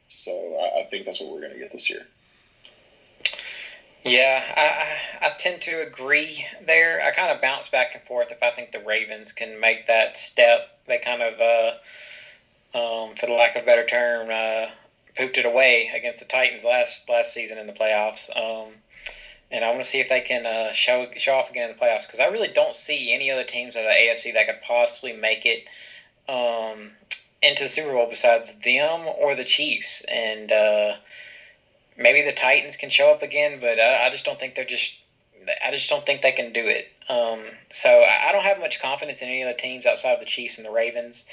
So I think that's what we're going to get this year. Yeah, I tend to agree there. I kind of bounce back and forth if I think the Ravens can make that step. They kind of, for the lack of a better term, pooped it away against the Titans last season in the playoffs. And I want to see if they can show off again in the playoffs, because I really don't see any other teams in the AFC that could possibly make it into the Super Bowl besides them or the Chiefs. And maybe the Titans can show up again, but I just don't think I just don't think they can do it. So I don't have much confidence in any of the teams outside of the Chiefs and the Ravens.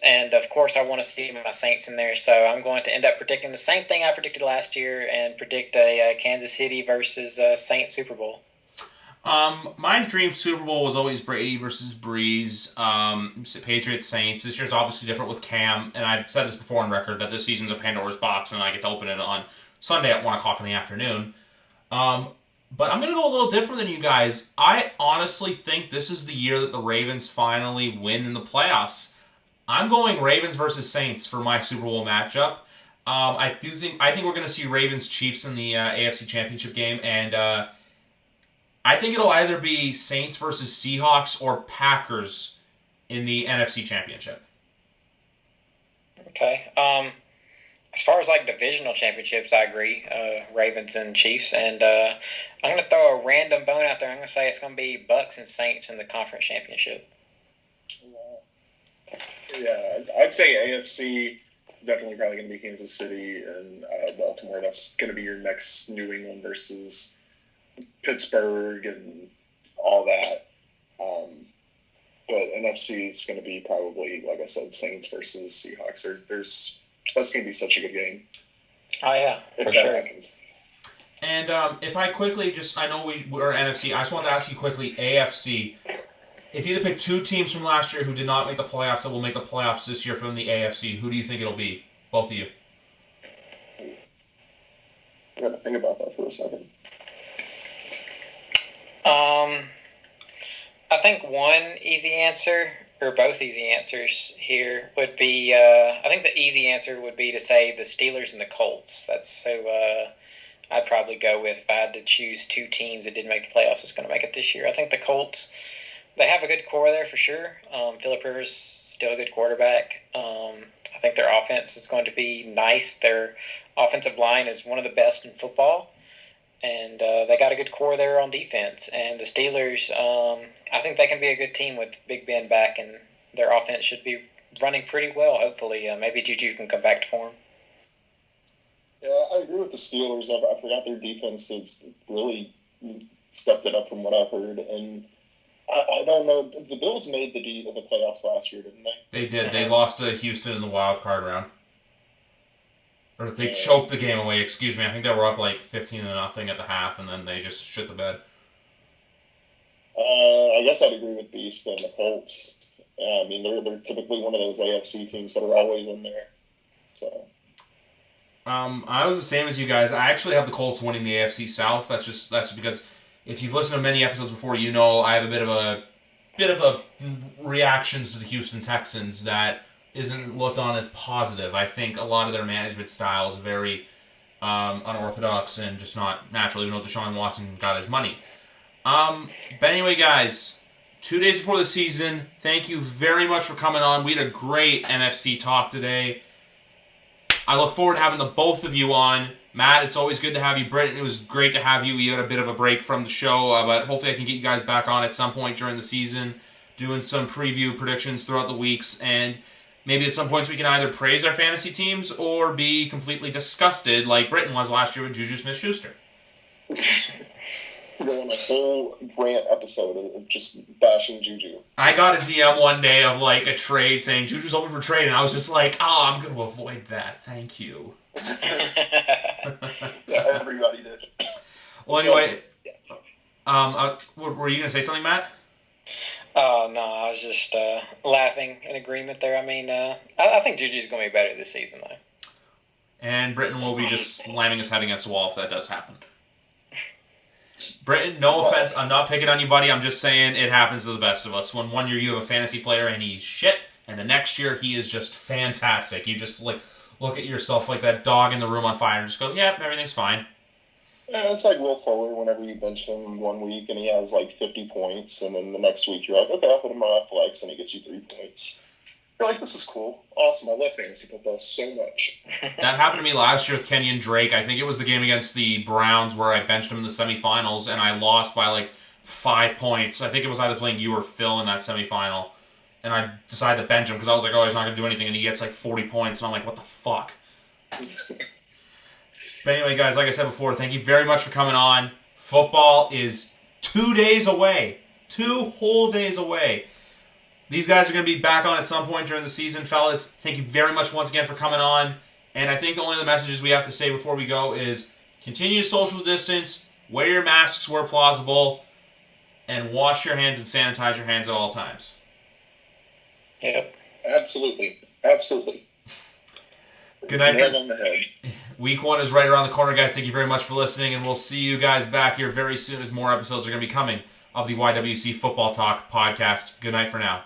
And, of course, I want to see my Saints in there. So I'm going to end up predicting the same thing I predicted last year and predict a Kansas City versus Saints Super Bowl. My dream Super Bowl was always Brady versus Breeze, Patriots, Saints. This year's obviously different with Cam, and I've said this before on record that this season's a Pandora's box, and I get to open it on Sunday at 1 o'clock in the afternoon. But I'm going to go a little different than you guys. I honestly think this is the year that the Ravens finally win in the playoffs. I'm going Ravens versus Saints for my Super Bowl matchup. I think we're going to see Ravens Chiefs in the AFC Championship game, and I think it'll either be Saints versus Seahawks or Packers in the NFC Championship. Okay. As far as like divisional championships, I agree. Ravens and Chiefs, and I'm going to throw a random bone out there. I'm going to say it's going to be Bucks and Saints in the conference championship. Yeah, I'd say AFC, definitely probably going to be Kansas City and Baltimore. That's going to be your next New England versus Pittsburgh and all that. But NFC is going to be probably, like I said, Saints versus Seahawks. That's going to be such a good game. Oh, yeah, for sure. Happens. And if I quickly I know we're NFC, I just want to ask you quickly, AFC. If you had to pick two teams from last year who did not make the playoffs that will make the playoffs this year from the AFC, who do you think it'll be? Both of you. I got to think about that for a second. I think one easy answer, or both easy answers here, would be, I think the easy answer would be to say the Steelers and the Colts. That's who I'd probably go with if I had to choose two teams that didn't make the playoffs that's going to make it this year. I think the Colts, they have a good core there for sure. Phillip Rivers is still a good quarterback. I think their offense is going to be nice. Their offensive line is one of the best in football. And they got a good core there on defense. And the Steelers, I think they can be a good team with Big Ben back, and their offense should be running pretty well, hopefully. Maybe Juju can come back to form. Yeah, I agree with the Steelers. I forgot their defense has really stepped it up from what I've heard. And I don't know. The Bills made the playoffs last year, didn't they? They did. They lost to Houston in the wild card round. Or they choked the game away, excuse me. I think they were up like 15-0 at the half, and then they just shit the bed. I guess I'd agree with Beast and the Colts. I mean, they're typically one of those AFC teams that are always in there. So. I was the same as you guys. I actually have the Colts winning the AFC South. That's because if you've listened to many episodes before, you know I have a bit of a reactions to the Houston Texans that isn't looked on as positive. I think a lot of their management style is very unorthodox and just not natural, even though Deshaun Watson got his money. But anyway, guys, 2 days before the season, thank you very much for coming on. We had a great NFC talk today. I look forward to having the both of you on. Matt, it's always good to have you. Brittin, it was great to have you. You had a bit of a break from the show, but hopefully I can get you guys back on at some point during the season, doing some preview predictions throughout the weeks, and maybe at some points we can either praise our fantasy teams or be completely disgusted like Brittin was last year with Juju Smith-Schuster. Going a whole rant episode of just bashing Juju. I got a DM one day of like a trade saying Juju's open for trade, and I was just like, oh, I'm going to avoid that. Thank you. Yeah, everybody did. Well, anyway, were you going to say something, Matt? Oh, no, I was just laughing in agreement there. I mean, I think Juju's going to be better this season, though. And Brittin will be just slamming his head against the wall if that does happen. Brittin, no offense, I'm not picking on you, buddy. I'm just saying it happens to the best of us. When one year you have a fantasy player and he's shit, and the next year he is just fantastic. You just like look at yourself like that dog in the room on fire and just go, yeah, everything's fine. Yeah, it's like Will Fuller whenever you bench him 1 week and he has like 50 points, and then the next week you're like, okay, I'll put him on flex, and he gets you 3 points. You're like, this is cool. Awesome. I love fantasy football so much. That happened to me last year with Kenyon Drake. I think it was the game against the Browns where I benched him in the semifinals, and I lost by like 5 points. I think it was either playing you or Phil in that semifinal. And I decided to bench him because I was like, oh, he's not going to do anything, and he gets like 40 points, and I'm like, what the fuck? But anyway, guys, like I said before, thank you very much for coming on. Football is 2 days away. 2 whole days away. These guys are going to be back on at some point during the season. Fellas, thank you very much once again for coming on. And I think the only other messages we have to say before we go is continue to social distance, wear your masks where plausible, and wash your hands and sanitize your hands at all times. Yep. Absolutely. Absolutely. Good night. Right on the head. Week 1 is right around the corner, guys. Thank you very much for listening, and we'll see you guys back here very soon as more episodes are going to be coming of the YWC Football Talk podcast. Good night for now.